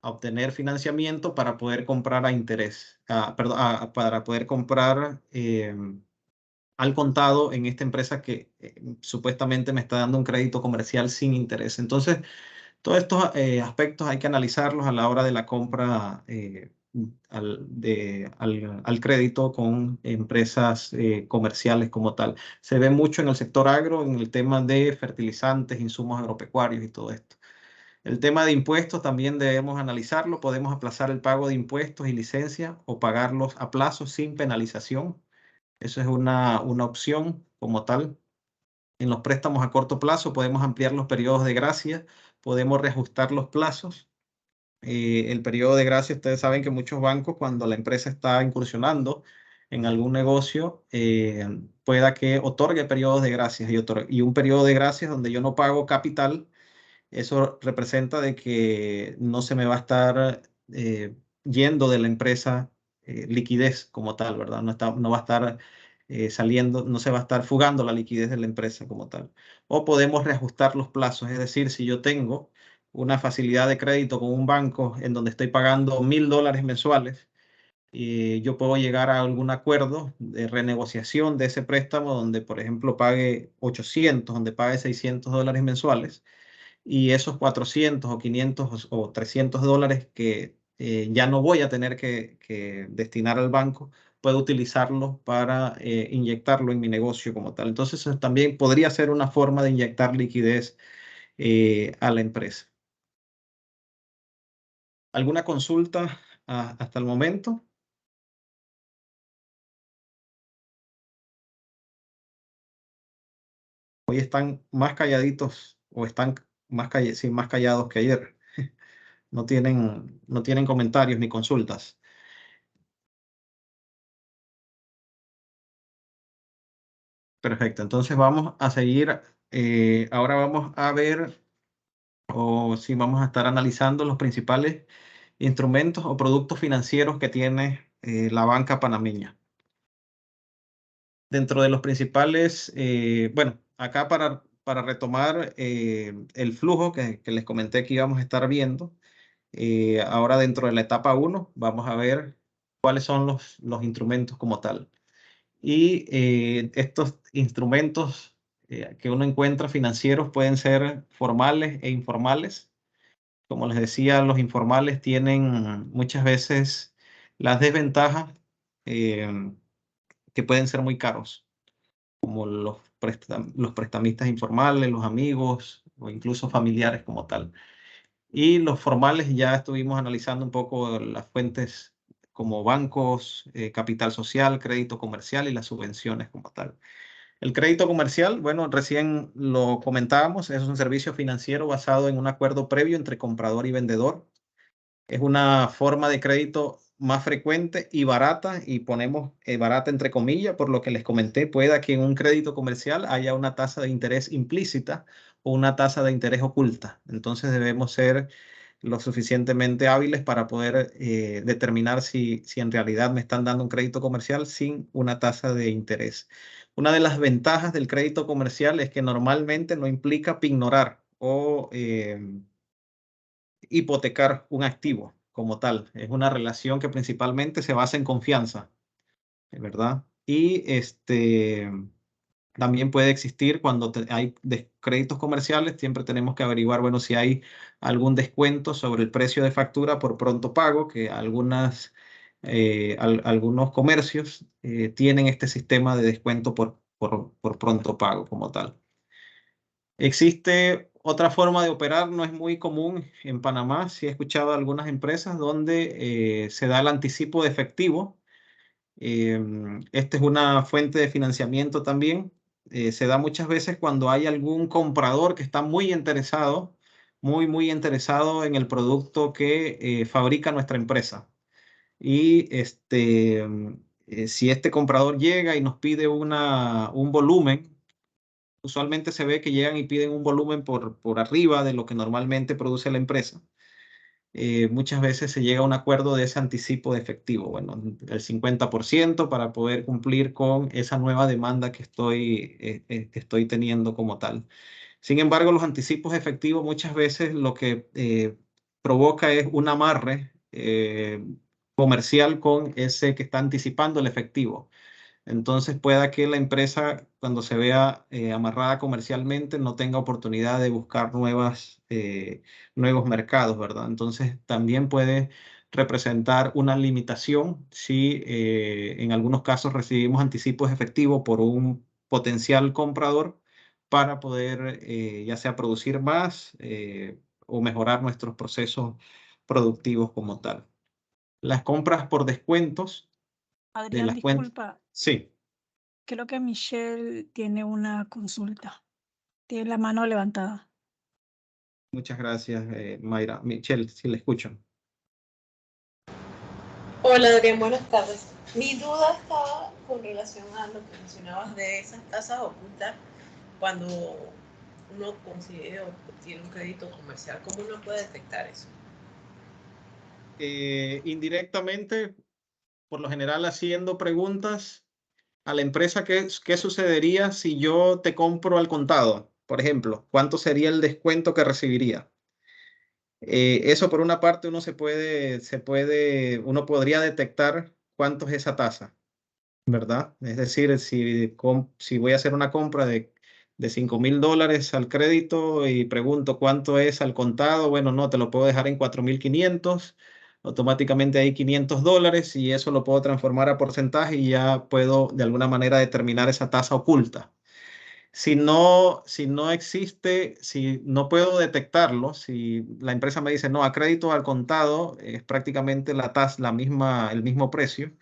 a obtener financiamiento para poder comprar a interés, para poder comprar al contado en esta empresa que supuestamente me está dando un crédito comercial sin interés. Entonces, todos estos aspectos hay que analizarlos a la hora de la compra al crédito con empresas comerciales como tal. Se ve mucho en el sector agro, en el tema de fertilizantes, insumos agropecuarios y todo esto. El tema de impuestos también debemos analizarlo. Podemos aplazar el pago de impuestos y licencias o pagarlos a plazo sin penalización. Eso es una opción como tal. En los préstamos a corto plazo podemos ampliar los periodos de gracia, podemos reajustar los plazos. El periodo de gracia, ustedes saben que muchos bancos, cuando la empresa está incursionando en algún negocio, pueda que otorgue periodos de gracia y un periodo de gracia donde yo no pago capital. Eso representa de que no se me va a estar yendo de la empresa liquidez como tal, ¿verdad? No va a estar saliendo, no se va a estar fugando la liquidez de la empresa como tal. O podemos reajustar los plazos, es decir, si yo tengo una facilidad de crédito con un banco en donde estoy pagando $1,000 mensuales, y yo puedo llegar a algún acuerdo de renegociación de ese préstamo donde, por ejemplo, pague 800, donde pague $600 mensuales, y esos 400 o 500 o $300 que ya no voy a tener que destinar al banco, puedo utilizarlo para inyectarlo en mi negocio como tal. Entonces, eso también podría ser una forma de inyectar liquidez a la empresa. ¿Alguna consulta hasta el momento? Hoy están más calladitos o están sí, más callados que ayer. No tienen comentarios ni consultas. Perfecto, entonces vamos a seguir. Ahora vamos a ver, o sí, vamos a estar analizando los principales instrumentos o productos financieros que tiene la banca panameña. Dentro de los principales, bueno, acá para retomar el flujo que les comenté que íbamos a estar viendo, ahora dentro de la etapa 1 vamos a ver cuáles son los instrumentos como tal. Y estos instrumentos que uno encuentra financieros pueden ser formales e informales. Como les decía, los informales tienen muchas veces las desventajas eh, que pueden ser muy caros, como los prestamistas informales, los amigos o incluso familiares como tal. Y los formales ya estuvimos analizando un poco las fuentes como bancos, capital social, crédito comercial y las subvenciones como tal. El crédito comercial, bueno, recién lo comentábamos, es un servicio financiero basado en un acuerdo previo entre comprador y vendedor. Es una forma de crédito más frecuente y barata, y ponemos barata entre comillas, por lo que les comenté, pueda que en un crédito comercial haya una tasa de interés implícita o una tasa de interés oculta. Entonces debemos ser lo suficientemente hábiles para poder determinar si en realidad me están dando un crédito comercial sin una tasa de interés. Una de las ventajas del crédito comercial es que normalmente no implica pignorar o hipotecar un activo como tal. Es una relación que principalmente se basa en confianza, ¿verdad? Y también puede existir cuando hay créditos comerciales, siempre tenemos que averiguar, bueno, si hay algún descuento sobre el precio de factura por pronto pago, que algunos comercios tienen este sistema de descuento por pronto pago como tal. Existe otra forma de operar, no es muy común en Panamá. Sí he escuchado algunas empresas donde se da el anticipo de efectivo. Esta es una fuente de financiamiento también. Se da muchas veces cuando hay algún comprador que está muy interesado, muy interesado en el producto que fabrica nuestra empresa. Y si este comprador llega y nos pide un volumen, usualmente se ve que llegan y piden un volumen por arriba de lo que normalmente produce la empresa. Muchas veces se llega a un acuerdo de ese anticipo de efectivo, bueno, el 50% para poder cumplir con esa nueva demanda que estoy teniendo como tal. Sin embargo, los anticipos efectivos muchas veces lo que provoca es un amarre comercial con ese que está anticipando el efectivo. Entonces pueda que la empresa, cuando se vea amarrada comercialmente, no tenga oportunidad de buscar nuevos mercados, ¿verdad? Entonces también puede representar una limitación si en algunos casos recibimos anticipos efectivos por un potencial comprador para poder ya sea producir más o mejorar nuestros procesos productivos como tal. Las compras por descuentos de Adrián, las cuentas. disculpa, Sí. creo que Michelle tiene una consulta. Tiene la mano levantada. Muchas gracias, Mayra. Michelle, si le escucho. Hola Adrián, buenas tardes. Mi duda estaba con relación a lo que mencionabas de esas tasas ocultas cuando uno consigue o tiene un crédito comercial. ¿Cómo uno puede detectar eso? Indirectamente, por lo general, haciendo preguntas a la empresa, ¿qué sucedería si yo te compro al contado? Por ejemplo, ¿cuánto sería el descuento que recibiría? Eso por una parte uno podría detectar cuánto es esa tasa, ¿verdad? Es decir, si voy a hacer una compra de $5,000 al crédito y pregunto cuánto es al contado, bueno, no, te lo puedo dejar en 4,500, automáticamente hay $500 y eso lo puedo transformar a porcentaje y ya puedo de alguna manera determinar esa tasa oculta. Si no existe, si no puedo detectarlo, si la empresa me dice, no, a crédito al contado es prácticamente la tasa, el mismo precio,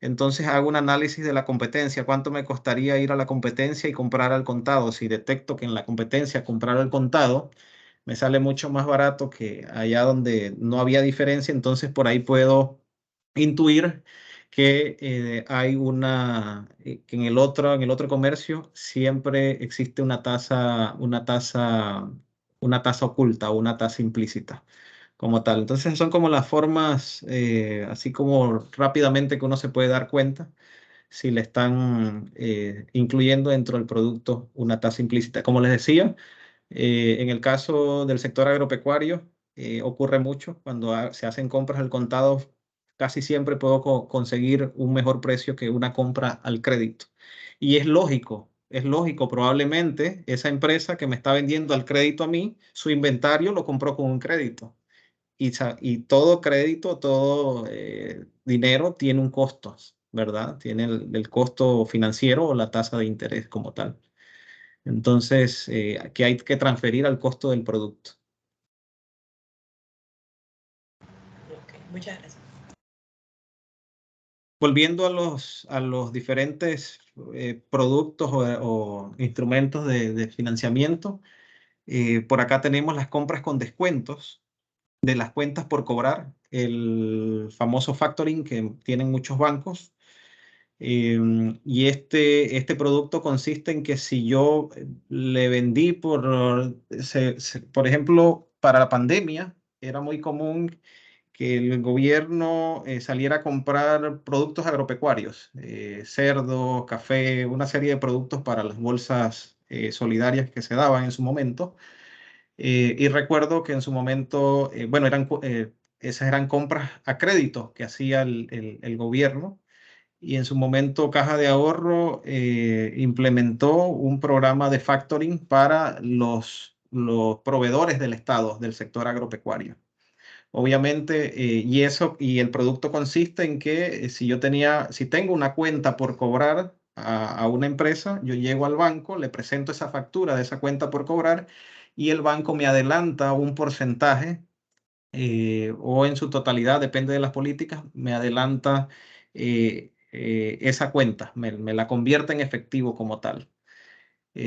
entonces hago un análisis de la competencia, cuánto me costaría ir a la competencia y comprar al contado. Si detecto que en la competencia comprar al contado me sale mucho más barato que allá donde no había diferencia, entonces por ahí puedo intuir que que en el otro comercio siempre existe una tasa oculta o una tasa implícita como tal. Entonces son como las formas, así como rápidamente que uno se puede dar cuenta si le están incluyendo dentro del producto una tasa implícita. Como les decía, en el caso del sector agropecuario, ocurre mucho cuando se hacen compras al contado, casi siempre puedo conseguir un mejor precio que una compra al crédito. Y es lógico, probablemente esa empresa que me está vendiendo al crédito a mí, su inventario lo compró con un crédito. Y todo crédito, todo dinero tiene un costo, ¿verdad? Tiene el costo financiero o la tasa de interés como tal. Entonces, que hay que transferir al costo del producto. Ok, muchas gracias. Volviendo a los diferentes productos o instrumentos de financiamiento, por acá tenemos las compras con descuentos de las cuentas por cobrar, el famoso factoring que tienen muchos bancos. Y este producto consiste en que si yo le vendí por ejemplo, para la pandemia, era muy común que el gobierno saliera a comprar productos agropecuarios, cerdo, café, una serie de productos para las bolsas solidarias que se daban en su momento. Y recuerdo que en su momento, bueno, esas eran compras a crédito que hacía el gobierno y en su momento Caja de Ahorro implementó un programa de factoring para los proveedores del Estado del sector agropecuario. Obviamente, y el producto consiste en que si tengo una cuenta por cobrar a una empresa, yo llego al banco, le presento esa factura de esa cuenta por cobrar y el banco me adelanta un porcentaje o en su totalidad, depende de las políticas, me adelanta esa cuenta, me la convierte en efectivo como tal.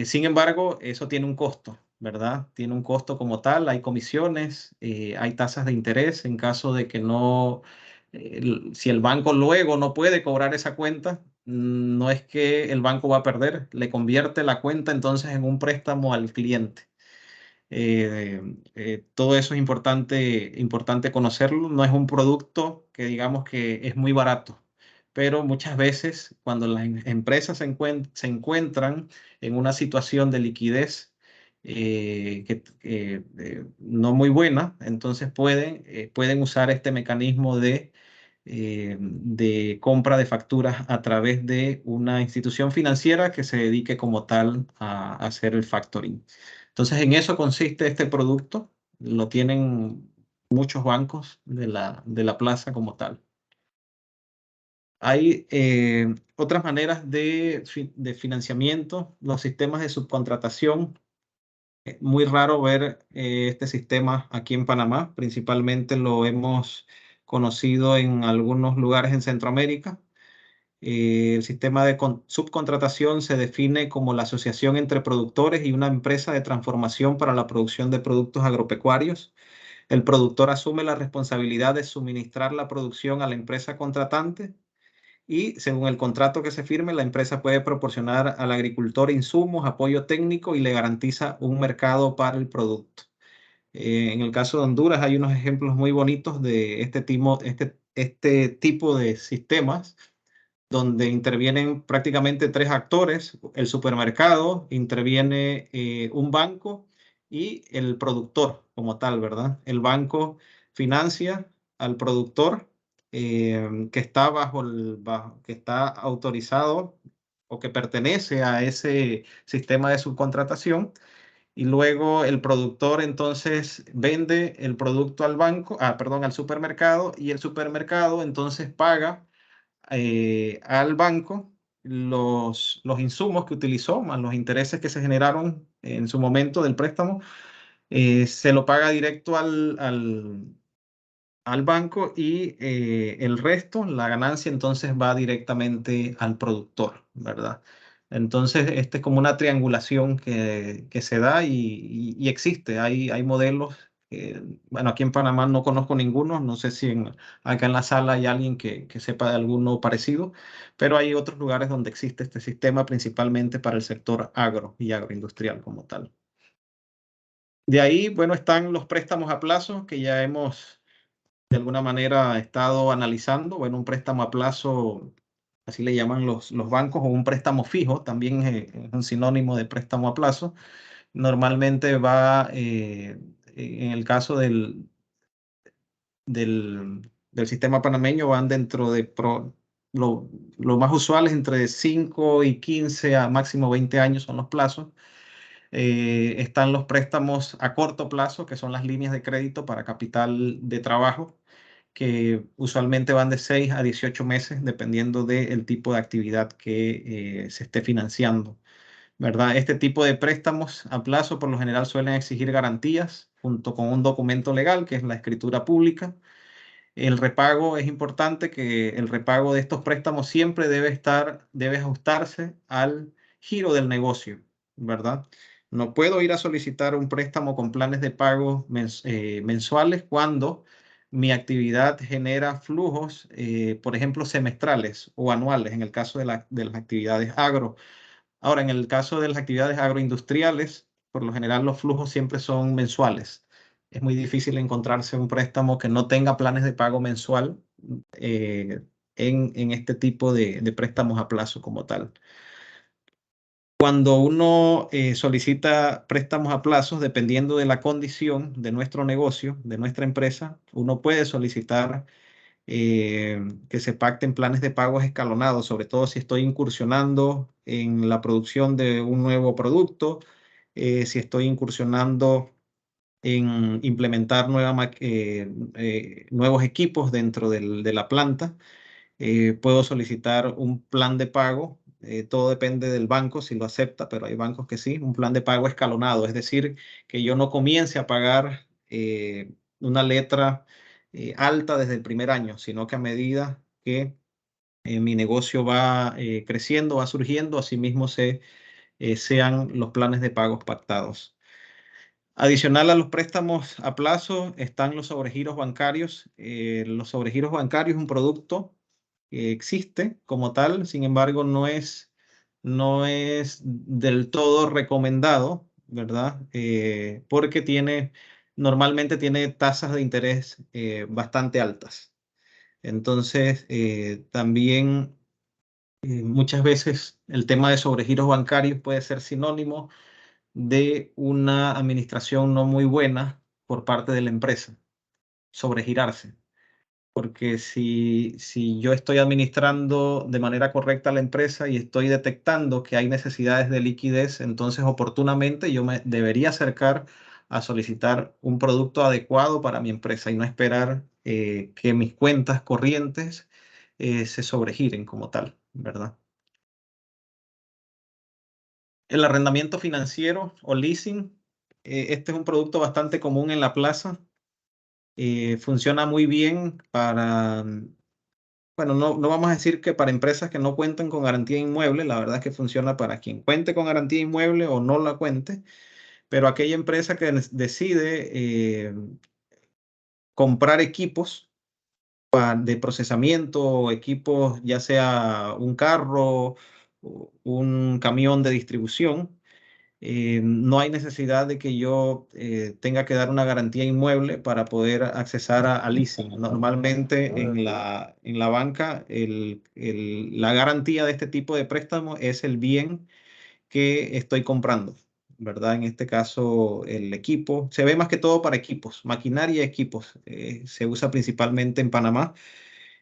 Sin embargo, eso tiene un costo, ¿verdad? Tiene un costo como tal, hay comisiones, hay tasas de interés en caso de que no, si el banco luego no puede cobrar esa cuenta, no es que el banco va a perder, le convierte la cuenta entonces en un préstamo al cliente. Todo eso es importante conocerlo. No es un producto que digamos que es muy barato, pero muchas veces cuando las empresas se encuentran en una situación de liquidez no muy buena, entonces pueden usar este mecanismo de compra de facturas a través de una institución financiera que se dedique como tal a hacer el factoring. Entonces, en eso consiste este producto. Lo tienen muchos bancos de la plaza como tal. Hay otras maneras de financiamiento, los sistemas de subcontratación. Es muy raro ver este sistema aquí en Panamá. Principalmente lo hemos conocido en algunos lugares en Centroamérica. El sistema de subcontratación se define como la asociación entre productores y una empresa de transformación para la producción de productos agropecuarios. El productor asume la responsabilidad de suministrar la producción a la empresa contratante y, según el contrato que se firme, la empresa puede proporcionar al agricultor insumos, apoyo técnico y le garantiza un mercado para el producto. En el caso de Honduras hay unos ejemplos muy bonitos de este tipo de sistemas donde intervienen prácticamente tres actores: el supermercado, interviene un banco y el productor como tal, ¿verdad? El banco financia al productor que está que está autorizado o que pertenece a ese sistema de subcontratación, y luego el productor entonces vende el producto al banco, perdón, al supermercado, y el supermercado entonces paga al banco los insumos que utilizó, más los intereses que se generaron en su momento del préstamo. Se lo paga directo al banco, y el resto, la ganancia, entonces va directamente al productor, ¿verdad? Entonces, este es como una triangulación que se da y existe. Hay modelos. Bueno, aquí en Panamá no conozco ninguno. No sé si acá en la sala hay alguien que sepa de alguno parecido, pero hay otros lugares donde existe este sistema, principalmente para el sector agro y agroindustrial como tal. De ahí, bueno, están los préstamos a plazo que ya hemos de alguna manera estado analizando. Bueno, un préstamo a plazo, así le llaman los bancos, o un préstamo fijo, también es un sinónimo de préstamo a plazo. Normalmente va, en el caso del sistema panameño, van dentro de lo más usual es entre 5 y 15 a máximo 20 años son los plazos. Están los préstamos a corto plazo, que son las líneas de crédito para capital de trabajo, que usualmente van de 6 a 18 meses, dependiendo del tipo de actividad que se esté financiando, ¿verdad? Este tipo de préstamos a plazo por lo general suelen exigir garantías junto con un documento legal, que es la escritura pública. El repago, es importante que el repago de estos préstamos siempre debe ajustarse al giro del negocio, ¿verdad? No puedo ir a solicitar un préstamo con planes de pago mensuales cuando mi actividad genera flujos, por ejemplo, semestrales o anuales, en el caso de las actividades agro. Ahora, en el caso de las actividades agroindustriales, por lo general los flujos siempre son mensuales. Es muy difícil encontrarse un préstamo que no tenga planes de pago mensual en este tipo de préstamos a plazo como tal. Cuando uno solicita préstamos a plazos, dependiendo de la condición de nuestro negocio, de nuestra empresa, uno puede solicitar que se pacten planes de pagos escalonados, sobre todo si estoy incursionando en la producción de un nuevo producto, si estoy incursionando en implementar nuevos equipos dentro de la planta. Puedo solicitar un plan de pago. Todo depende del banco si lo acepta, pero hay bancos que sí, un plan de pago escalonado, es decir, que yo no comience a pagar una letra alta desde el primer año, sino que a medida que mi negocio va creciendo, va surgiendo, asimismo sean los planes de pagos pactados. Adicional a los préstamos a plazo están los sobregiros bancarios. Los sobregiros bancarios es un producto que existe como tal, sin embargo no es del todo recomendado, ¿verdad? Porque normalmente tiene tasas de interés bastante altas. Entonces, también muchas veces el tema de sobregiros bancarios puede ser sinónimo de una administración no muy buena por parte de la empresa, sobregirarse. Porque si yo estoy administrando de manera correcta la empresa y estoy detectando que hay necesidades de liquidez, entonces oportunamente yo me debería acercar a solicitar un producto adecuado para mi empresa y no esperar que mis cuentas corrientes se sobregiren como tal, ¿verdad? El arrendamiento financiero o leasing, este es un producto bastante común en la plaza. Funciona muy bien para, bueno, no vamos a decir que para empresas que no cuentan con garantía inmueble, la verdad es que funciona para quien cuente con garantía inmueble o no la cuente, pero aquella empresa que decide comprar equipos de procesamiento, equipos ya sea un carro, o un camión de distribución. No hay necesidad de que yo tenga que dar una garantía inmueble para poder accesar a leasing. Normalmente en la banca la garantía de este tipo de préstamo es el bien que estoy comprando, ¿verdad? En este caso el equipo. Se ve más que todo para equipos, maquinaria y equipos. Se usa principalmente en Panamá.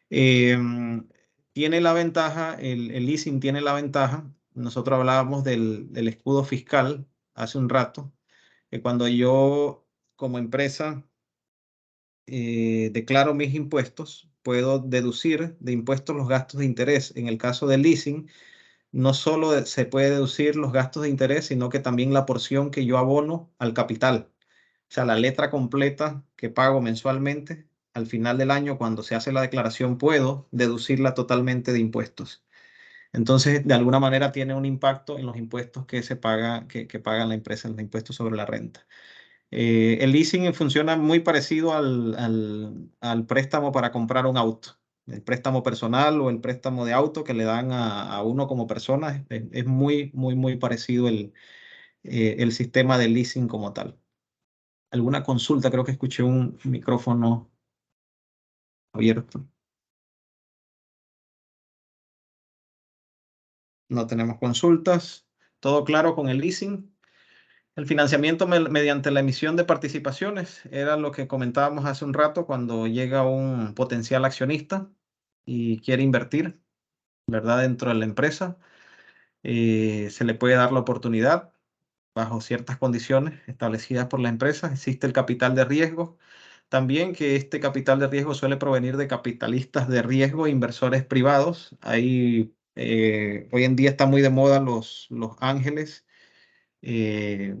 Tiene la ventaja, el leasing tiene la ventaja. Nosotros hablábamos del escudo fiscal hace un rato, que cuando yo como empresa declaro mis impuestos, puedo deducir de impuestos los gastos de interés. En el caso del leasing, no solo se puede deducir los gastos de interés, sino que también la porción que yo abono al capital. O sea, la letra completa que pago mensualmente, al final del año, cuando se hace la declaración, puedo deducirla totalmente de impuestos. Entonces, de alguna manera tiene un impacto en los impuestos que se paga, que paga la empresa, en los impuestos sobre la renta. El leasing funciona muy parecido al préstamo para comprar un auto. El préstamo personal o el préstamo de auto que le dan a uno como persona es muy parecido el sistema de leasing como tal. ¿Alguna consulta? Creo que escuché un micrófono abierto. No tenemos consultas. Todo claro con el leasing. El financiamiento mediante la emisión de participaciones era lo que comentábamos hace un rato cuando llega un potencial accionista y quiere invertir, ¿verdad? Dentro de la empresa. Se le puede dar la oportunidad bajo ciertas condiciones establecidas por la empresa. Existe el capital de riesgo. También que este capital de riesgo suele provenir de capitalistas de riesgo e inversores privados. Hoy en día está muy de moda los ángeles, que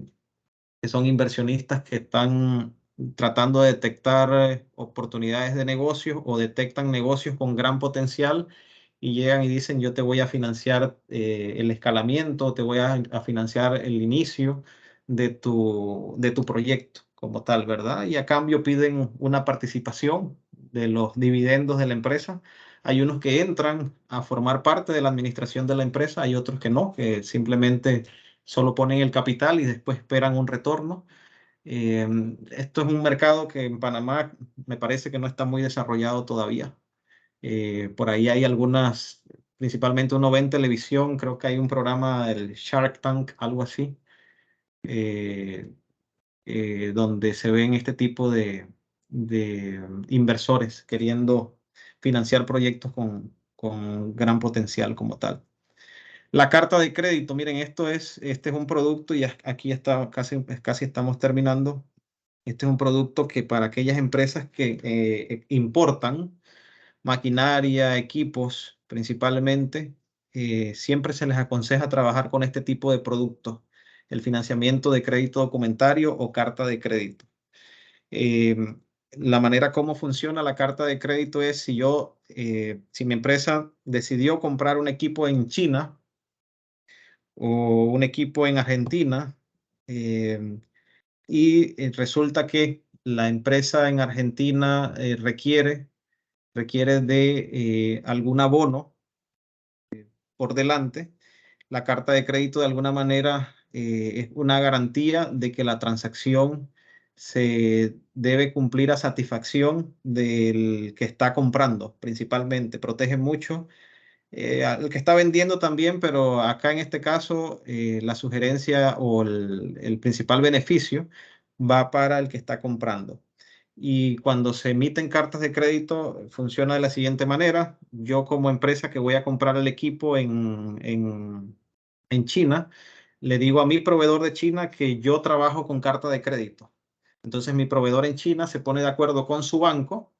son inversionistas que están tratando de detectar oportunidades de negocios o detectan negocios con gran potencial y llegan y dicen, yo te voy a financiar el escalamiento, te voy a financiar el inicio de tu proyecto como tal, ¿verdad? Y a cambio piden una participación de los dividendos de la empresa. Hay unos que entran a formar parte de la administración de la empresa, hay otros que no, que simplemente solo ponen el capital y después esperan un retorno. Esto es un mercado que en Panamá me parece que no está muy desarrollado todavía. Por ahí hay algunas, principalmente uno ve en televisión, creo que hay un programa, el Shark Tank, algo así, eh, donde se ven este tipo de inversores queriendo financiar proyectos con gran potencial como tal. La carta de crédito, miren, este es un producto y aquí está, casi estamos terminando. Este es un producto que para aquellas empresas que importan maquinaria, equipos principalmente, siempre se les aconseja trabajar con este tipo de productos, el financiamiento de crédito documentario o carta de crédito. La manera como funciona la carta de crédito es si mi empresa decidió comprar un equipo en China, o un equipo en Argentina y resulta que la empresa en Argentina requiere de algún abono por delante. La carta de crédito de alguna manera es una garantía de que la transacción se debe cumplir a satisfacción del que está comprando. Principalmente protege mucho al que está vendiendo también, pero acá en este caso la sugerencia o el principal beneficio va para el que está comprando. Y cuando se emiten cartas de crédito, funciona de la siguiente manera. Yo como empresa que voy a comprar el equipo en China, le digo a mi proveedor de China que yo trabajo con carta de crédito. Entonces mi proveedor en China se pone de acuerdo con su banco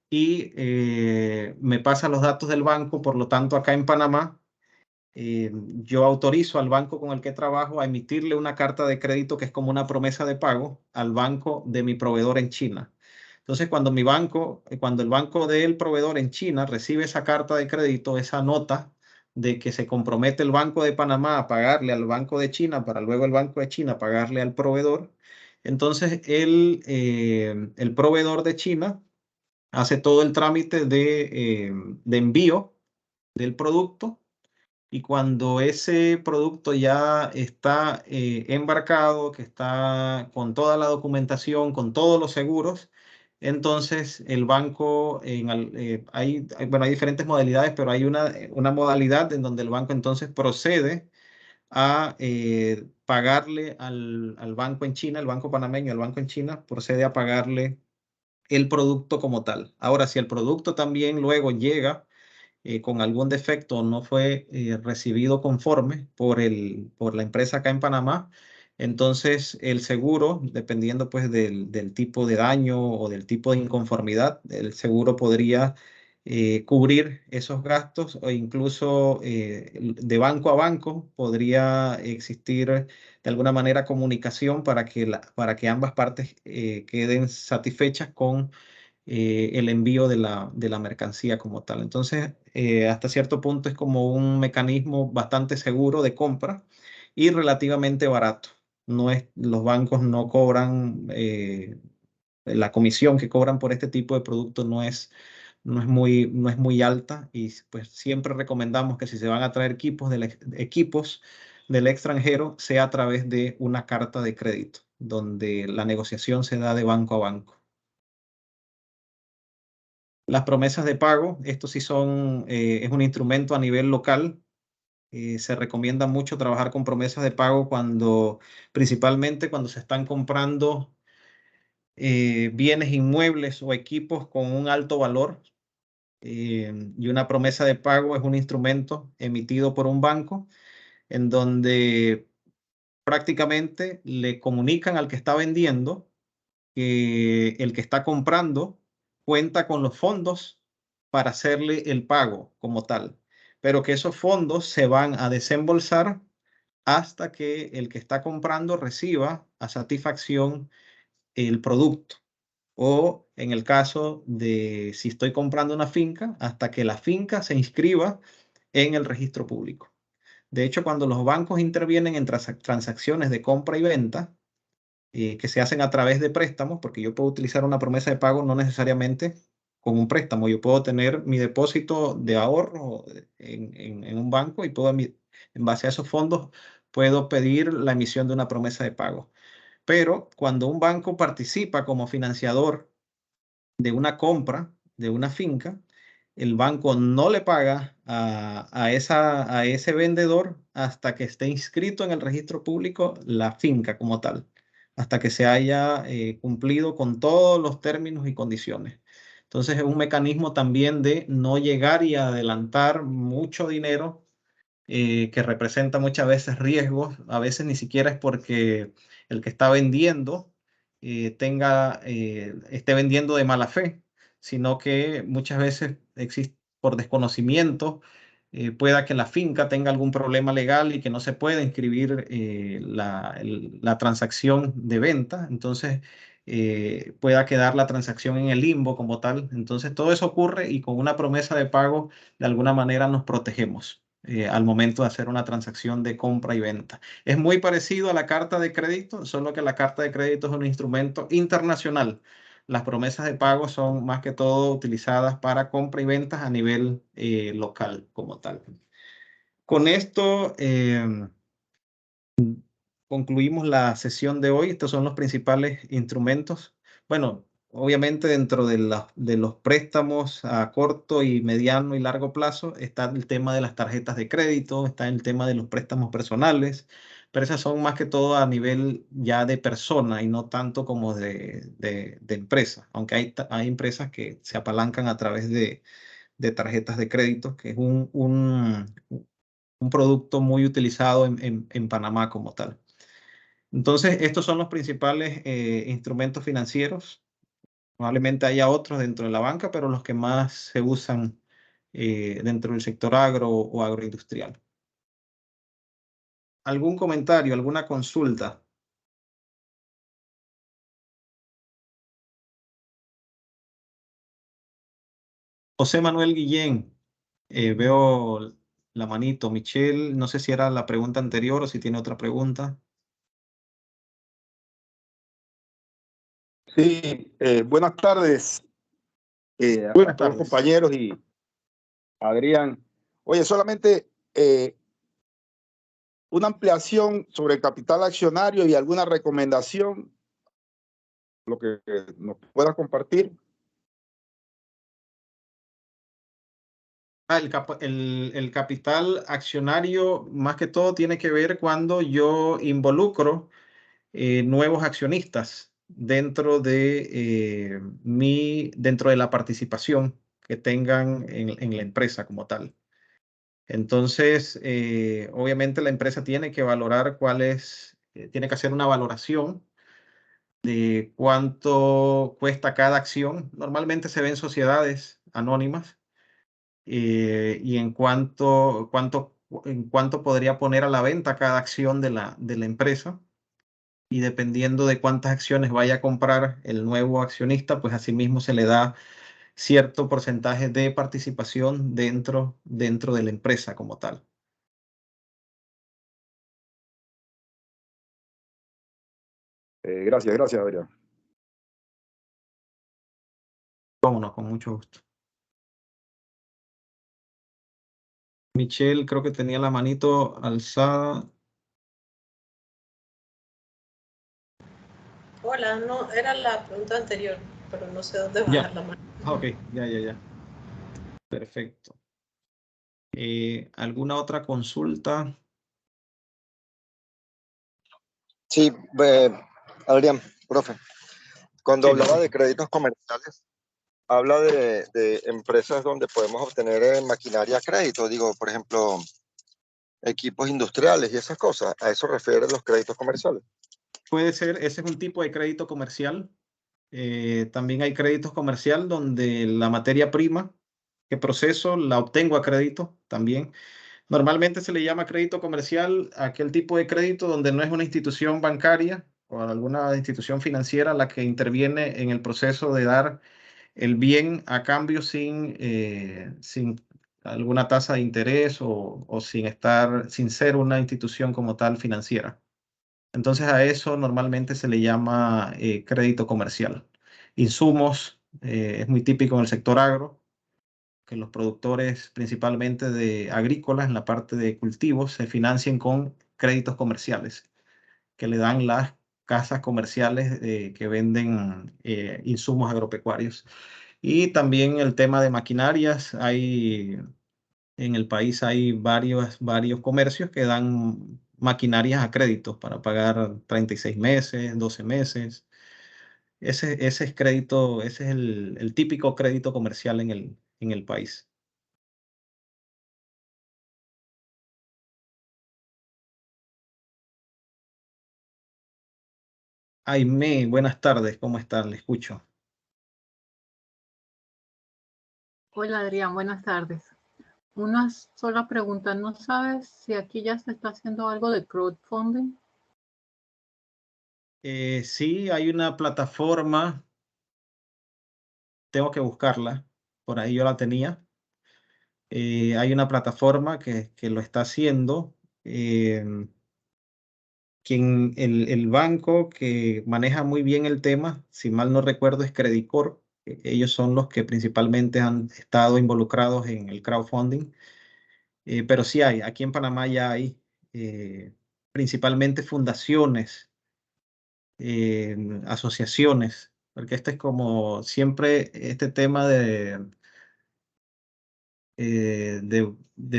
y me pasa los datos del banco. Por lo tanto, acá en Panamá, yo autorizo al banco con el que trabajo a emitirle una carta de crédito que es como una promesa de pago al banco de mi proveedor en China. Entonces, cuando el banco del proveedor en China recibe esa carta de crédito, esa nota de que se compromete el Banco de Panamá a pagarle al Banco de China para luego el Banco de China pagarle al proveedor, entonces el proveedor de China hace todo el trámite de envío del producto, y cuando ese producto ya está embarcado, que está con toda la documentación, con todos los seguros, entonces el banco, bueno, hay diferentes modalidades, pero hay una modalidad en donde el banco entonces procede a pagarle al banco en China, el banco panameño, el banco en China, procede a pagarle el producto como tal. Ahora, si el producto también luego llega con algún defecto, no fue recibido conforme por la empresa acá en Panamá, entonces el seguro, dependiendo pues del tipo de daño o del tipo de inconformidad, el seguro podría cubrir esos gastos, o incluso de banco a banco podría existir de alguna manera comunicación para que ambas partes queden satisfechas con el envío de la mercancía como tal. Entonces, hasta cierto punto es como un mecanismo bastante seguro de compra y relativamente barato. Los bancos no cobran, la comisión que cobran por este tipo de productos no es muy alta, y pues siempre recomendamos que si se van a traer equipos del extranjero, sea a través de una carta de crédito, donde la negociación se da de banco a banco. Las promesas de pago, esto sí es un instrumento a nivel local. Se recomienda mucho trabajar con promesas de pago principalmente cuando se están comprando bienes inmuebles o equipos con un alto valor. Y una promesa de pago es un instrumento emitido por un banco en donde prácticamente le comunican al que está vendiendo que el que está comprando cuenta con los fondos para hacerle el pago como tal, pero que esos fondos se van a desembolsar hasta que el que está comprando reciba a satisfacción el producto. O en el caso de si estoy comprando una finca, hasta que la finca se inscriba en el registro público. De hecho, cuando los bancos intervienen en transacciones de compra y venta, que se hacen a través de préstamos, porque yo puedo utilizar una promesa de pago no necesariamente con un préstamo. Yo puedo tener mi depósito de ahorro en un banco y en base a esos fondos puedo pedir la emisión de una promesa de pago. Pero cuando un banco participa como financiador de una compra de una finca, el banco no le paga a ese vendedor hasta que esté inscrito en el registro público la finca como tal, hasta que se haya cumplido con todos los términos y condiciones. Entonces es un mecanismo también de no llegar y adelantar mucho dinero, que representa muchas veces riesgos. A veces ni siquiera es porque el que está vendiendo esté vendiendo de mala fe, sino que muchas veces existe por desconocimiento. Pueda que la finca tenga algún problema legal y que no se pueda inscribir la transacción de venta. Entonces, pueda quedar la transacción en el limbo como tal. Entonces, todo eso ocurre, y con una promesa de pago, de alguna manera nos protegemos al momento de hacer una transacción de compra y venta. Es muy parecido a la carta de crédito, solo que la carta de crédito es un instrumento internacional. Las promesas de pago son más que todo utilizadas para compra y ventas a nivel local como tal. Con esto concluimos la sesión de hoy. Estos son los principales instrumentos. Bueno, obviamente dentro de los préstamos a corto y mediano y largo plazo está el tema de las tarjetas de crédito, está el tema de los préstamos personales, pero esas son más que todo a nivel ya de persona y no tanto como de empresa, aunque hay empresas que se apalancan a través de tarjetas de crédito, que es un producto muy utilizado en Panamá como tal. Entonces, estos son los principales instrumentos financieros. Probablemente haya otros dentro de la banca, pero los que más se usan dentro del sector agro o agroindustrial. ¿Algún comentario, alguna consulta? José Manuel Guillén, veo la manito. Michelle, no sé si era la pregunta anterior o si tiene otra pregunta. Sí, buenas tardes a Buenas todos los tardes. compañeros y Adrián. Oye, solamente una ampliación sobre el capital accionario y alguna recomendación, lo que nos puedas compartir. El capital accionario más que todo tiene que ver cuando yo involucro nuevos accionistas dentro de la participación que tengan en la empresa como tal. Entonces, obviamente la empresa tiene que valorar tiene que hacer una valoración de cuánto cuesta cada acción. Normalmente se ven sociedades anónimas y en cuánto podría poner a la venta cada acción de la empresa. Y dependiendo de cuántas acciones vaya a comprar el nuevo accionista, pues asimismo se le da cierto porcentaje de participación dentro de la empresa como tal. Gracias, Adrián. Vámonos, con mucho gusto. Michelle, creo que tenía la manito alzada. Hola, no, era la pregunta anterior, pero no sé dónde Ya. bajar la mano. Ok, ya. Perfecto. ¿Alguna otra consulta? Sí, Adrián, profe, cuando Sí, hablaba sí. de créditos comerciales, habla de empresas donde podemos obtener maquinaria a crédito, digo, por ejemplo, equipos industriales y esas cosas. ¿A eso refieren los créditos comerciales? Puede ser, ese es un tipo de crédito comercial. También hay créditos comercial donde la materia prima que proceso la obtengo a crédito también. Normalmente se le llama crédito comercial a aquel tipo de crédito donde no es una institución bancaria o alguna institución financiera la que interviene en el proceso de dar el bien a cambio sin alguna tasa de interés o sin ser una institución como tal financiera. Entonces a eso normalmente se le llama crédito comercial. Insumos, es muy típico en el sector agro, que los productores principalmente de agrícolas en la parte de cultivos se financien con créditos comerciales que le dan las casas comerciales que venden insumos agropecuarios. Y también el tema de maquinarias, en el país hay varios comercios que dan maquinarias a crédito para pagar 36 meses, 12 meses. Ese es crédito, ese es el típico crédito comercial en el país. Aimé, buenas tardes, ¿cómo están? Le escucho. Hola Adrián, buenas tardes. Una sola pregunta, ¿no sabes si aquí ya se está haciendo algo de crowdfunding? Sí, hay una plataforma, tengo que buscarla, por ahí yo la tenía. Hay una plataforma que lo está haciendo. El banco que maneja muy bien el tema, si mal no recuerdo, es Credicorp. Ellos son los que principalmente han estado involucrados en el crowdfunding. Pero sí hay, aquí en Panamá ya hay principalmente fundaciones, asociaciones porque este es como siempre este tema de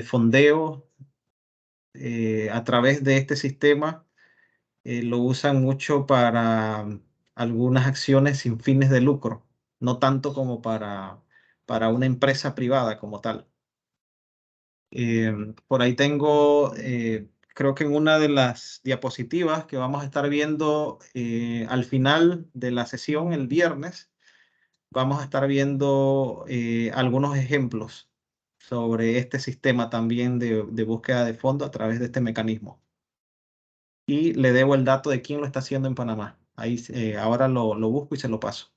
fondeo a través de este sistema lo usan mucho para algunas acciones sin fines de lucro, no tanto como para una empresa privada como tal. Por ahí tengo, creo que en una de las diapositivas que vamos a estar viendo al final de la sesión el viernes, vamos a estar viendo algunos ejemplos sobre este sistema también de búsqueda de fondos a través de este mecanismo. Y le debo el dato de quién lo está haciendo en Panamá. Ahí ahora lo busco y se lo paso.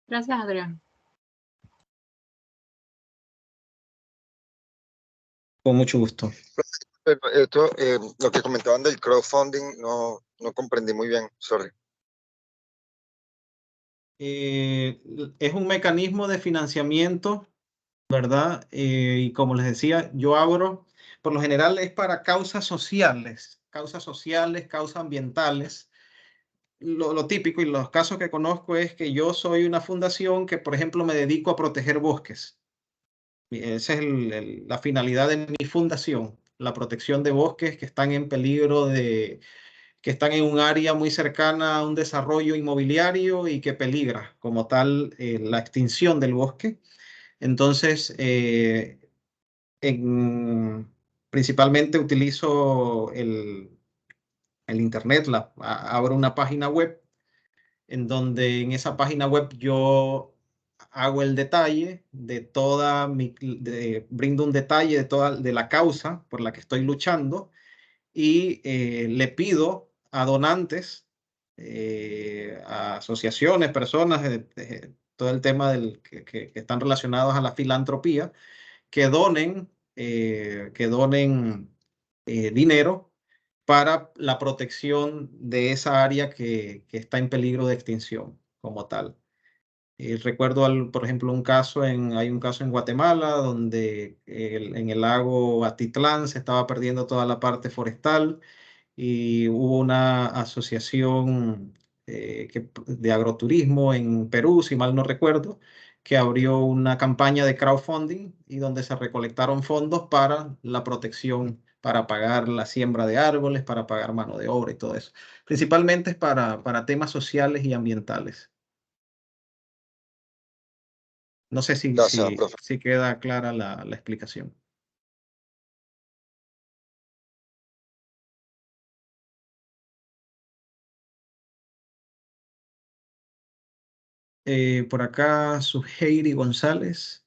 Gracias, Adrián. Con mucho gusto. Pero esto, lo que comentaban del crowdfunding, no comprendí muy bien, sorry. Es un mecanismo de financiamiento, ¿verdad? Y como les decía, yo abro, por lo general es para causas sociales, causas ambientales. Lo típico y los casos que conozco es que yo soy una fundación que, por ejemplo, me dedico a proteger bosques. Esa es la finalidad de mi fundación, la protección de bosques que están en peligro que están en un área muy cercana a un desarrollo inmobiliario y que peligra como tal la extinción del bosque. Entonces, principalmente utilizo el Internet, abro una página web en donde en esa página web yo hago el detalle de brindo un detalle de la causa por la que estoy luchando y le pido a donantes, a asociaciones, personas, todo el tema que están relacionados a la filantropía, que donen dinero para la protección de esa área que está en peligro de extinción como tal. Recuerdo, por ejemplo, hay un caso en Guatemala donde en el lago Atitlán se estaba perdiendo toda la parte forestal y hubo una asociación de agroturismo en Perú, si mal no recuerdo, que abrió una campaña de crowdfunding y donde se recolectaron fondos para la protección, para pagar la siembra de árboles, para pagar mano de obra y todo eso. Principalmente es para temas sociales y ambientales. No sé Gracias, profe. si queda clara la explicación. Por acá, Suheiri González.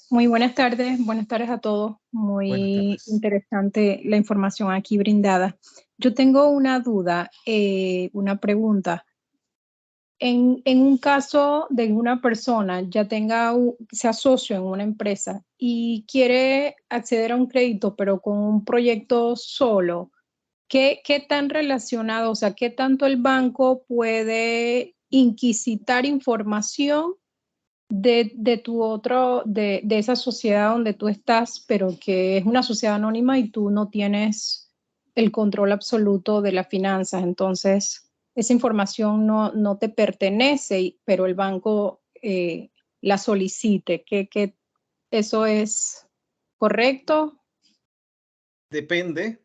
Muy buenas tardes a todos. Buenas Muy tardes. interesante la información aquí brindada. Yo tengo una duda, una pregunta. En un caso de una persona ya sea socio en una empresa y quiere acceder a un crédito, pero con un proyecto solo, ¿qué tan relacionado, o sea, qué tanto el banco puede inquisitar información de esa sociedad donde tú estás, pero que es una sociedad anónima y tú no tienes el control absoluto de las finanzas? Entonces, esa información no te pertenece, pero el banco la solicite. ¿Que eso es correcto? Depende,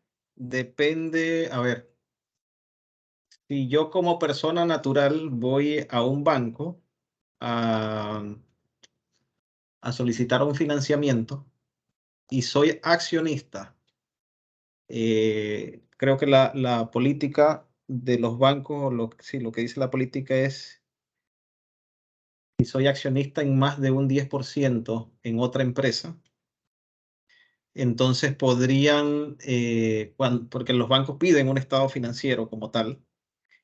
a ver, si yo como persona natural voy a un banco a, a solicitar un financiamiento y soy accionista, creo que la política de los bancos, sí, lo que dice la política es, si soy accionista en más de un 10% en otra empresa, entonces podrían, porque los bancos piden un estado financiero como tal,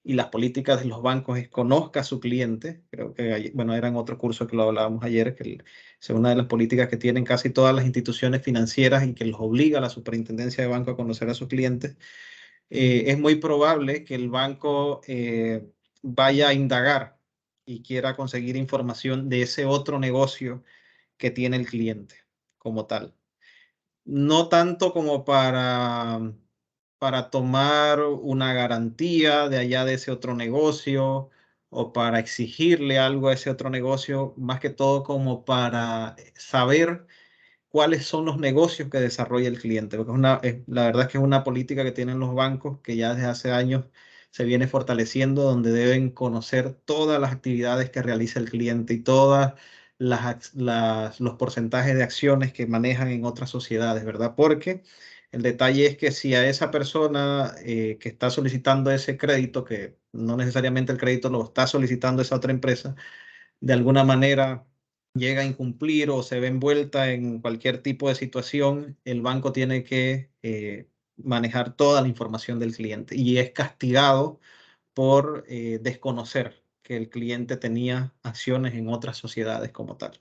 y las políticas de los bancos es conozca a su cliente. Creo que, bueno, era en otro curso que lo hablábamos ayer, que es una de las políticas que tienen casi todas las instituciones financieras y que los obliga a la superintendencia de banco a conocer a sus clientes. Es muy probable que el banco vaya a indagar y quiera conseguir información de ese otro negocio que tiene el cliente como tal. No tanto como para para tomar una garantía de allá de ese otro negocio o para exigirle algo a ese otro negocio, más que todo como para saber cuáles son los negocios que desarrolla el cliente, porque la verdad es que es una política que tienen los bancos que ya desde hace años se viene fortaleciendo, donde deben conocer todas las actividades que realiza el cliente y todas los porcentajes de acciones que manejan en otras sociedades, ¿verdad? Porque el detalle es que si a esa persona que está solicitando ese crédito, que no necesariamente el crédito lo está solicitando esa otra empresa, de alguna manera llega a incumplir o se ve envuelta en cualquier tipo de situación, el banco tiene que manejar toda la información del cliente y es castigado por desconocer que el cliente tenía acciones en otras sociedades como tal.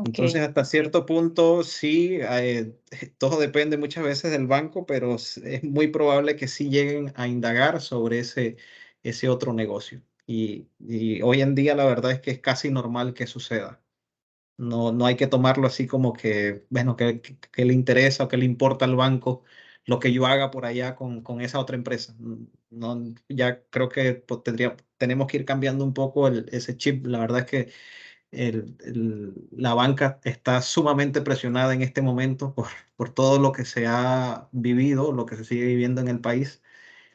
Entonces, hasta cierto punto, sí, todo depende muchas veces del banco, pero es muy probable que sí lleguen a indagar sobre ese otro negocio. Y hoy en día la verdad es que es casi normal que suceda. No hay que tomarlo así como que, bueno, que le interesa o que le importa al banco lo que yo haga por allá con esa otra empresa. No, ya creo que pues, tenemos que ir cambiando un poco ese chip. La verdad es que la banca está sumamente presionada en este momento por todo lo que se ha vivido, lo que se sigue viviendo en el país,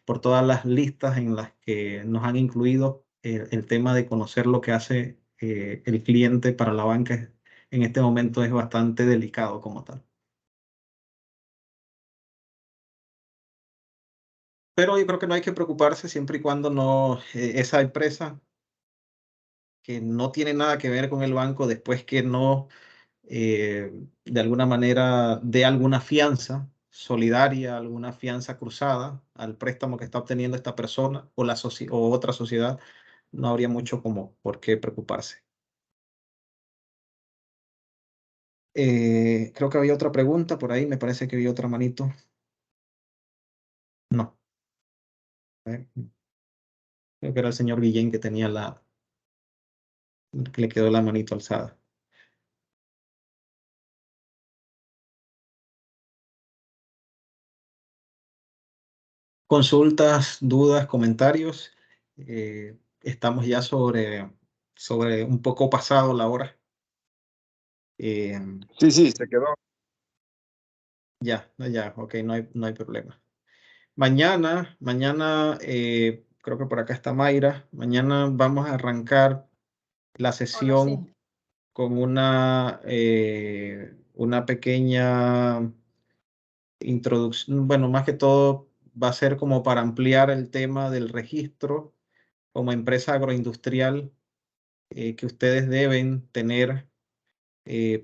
por todas las listas en las que nos han incluido el tema de conocer lo que hace el cliente para la banca en este momento es bastante delicado como tal. Pero yo creo que no hay que preocuparse siempre y cuando no esa empresa que no tiene nada que ver con el banco, después que no de alguna manera dé alguna fianza solidaria, alguna fianza cruzada al préstamo que está obteniendo esta persona o otra sociedad, no habría mucho como por qué preocuparse. Creo que había otra pregunta por ahí, me parece que había otra manito. No. Creo que era el señor Guillén que tenía que le quedó la manito alzada. Consultas, dudas, comentarios. Estamos ya sobre un poco pasado la hora. Sí, se quedó. Ya, ok, no hay problema. Mañana, creo que por acá está Mayra. Mañana vamos a arrancar la sesión sí. con una pequeña introducción. Bueno, más que todo va a ser como para ampliar el tema del registro como empresa agroindustrial que ustedes deben tener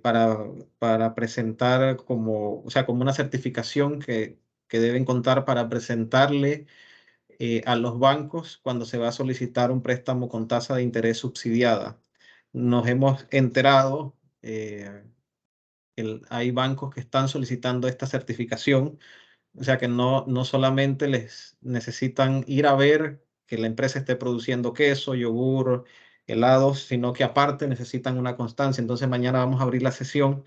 para presentar o sea, como una certificación que deben contar para presentarle a los bancos cuando se va a solicitar un préstamo con tasa de interés subsidiada. Nos hemos enterado, hay bancos que están solicitando esta certificación, o sea que no solamente les necesitan ir a ver que la empresa esté produciendo queso, yogur, helados, sino que aparte necesitan una constancia. Entonces mañana vamos a abrir la sesión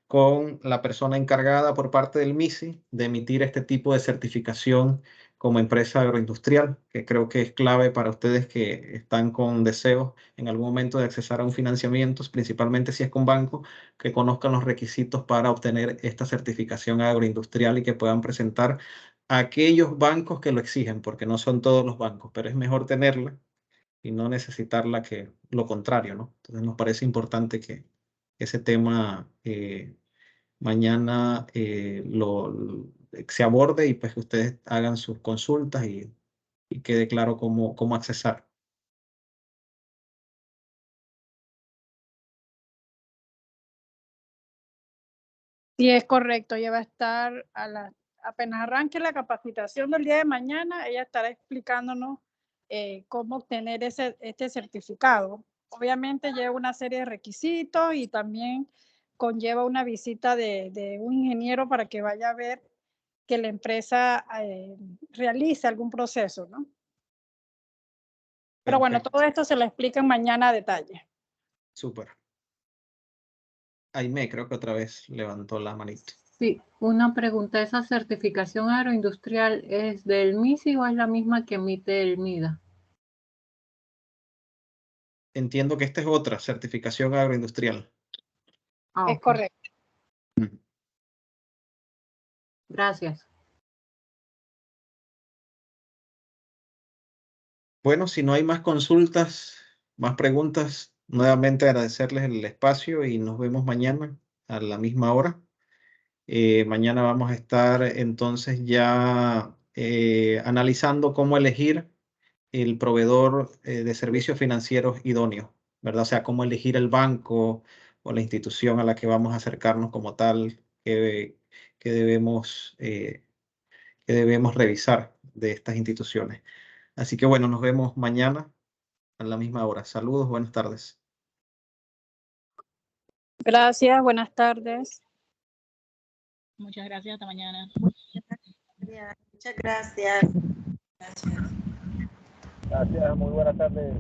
con la persona encargada por parte del MISI de emitir este tipo de certificación como empresa agroindustrial, que creo que es clave para ustedes que están con deseos en algún momento de accesar a un financiamiento, principalmente si es con banco, que conozcan los requisitos para obtener esta certificación agroindustrial y que puedan presentar a aquellos bancos que lo exigen, porque no son todos los bancos, pero es mejor tenerla y no necesitarla que lo contrario, ¿no? Entonces nos parece importante que ese tema mañana se aborde y pues que ustedes hagan sus consultas y quede claro cómo accesar. Sí, es correcto. Ella va a estar apenas arranque la capacitación del día de mañana, ella estará explicándonos cómo obtener este certificado. Obviamente lleva una serie de requisitos y también conlleva una visita de un ingeniero para que vaya a ver que la empresa realice algún proceso, ¿no? Pero bueno, todo esto se lo explican mañana a detalle. Súper. Aime creo que otra vez levantó la manito. Sí, una pregunta. ¿Esa certificación agroindustrial es del MISI o es la misma que emite el MIDA? Entiendo que esta es otra certificación agroindustrial. Ah, Es ok. correcto. Gracias. Bueno, si no hay más consultas, más preguntas, nuevamente agradecerles el espacio y nos vemos mañana a la misma hora. Mañana vamos a estar entonces ya analizando cómo elegir el proveedor de servicios financieros idóneo, ¿verdad? O sea, cómo elegir el banco o la institución a la que vamos a acercarnos como tal, que debemos revisar de estas instituciones. Así que bueno, nos vemos mañana a la misma hora. Saludos, buenas tardes. Gracias, buenas tardes. Muchas gracias, hasta mañana. Muchas gracias. Gracias. Gracias, muy buenas tardes.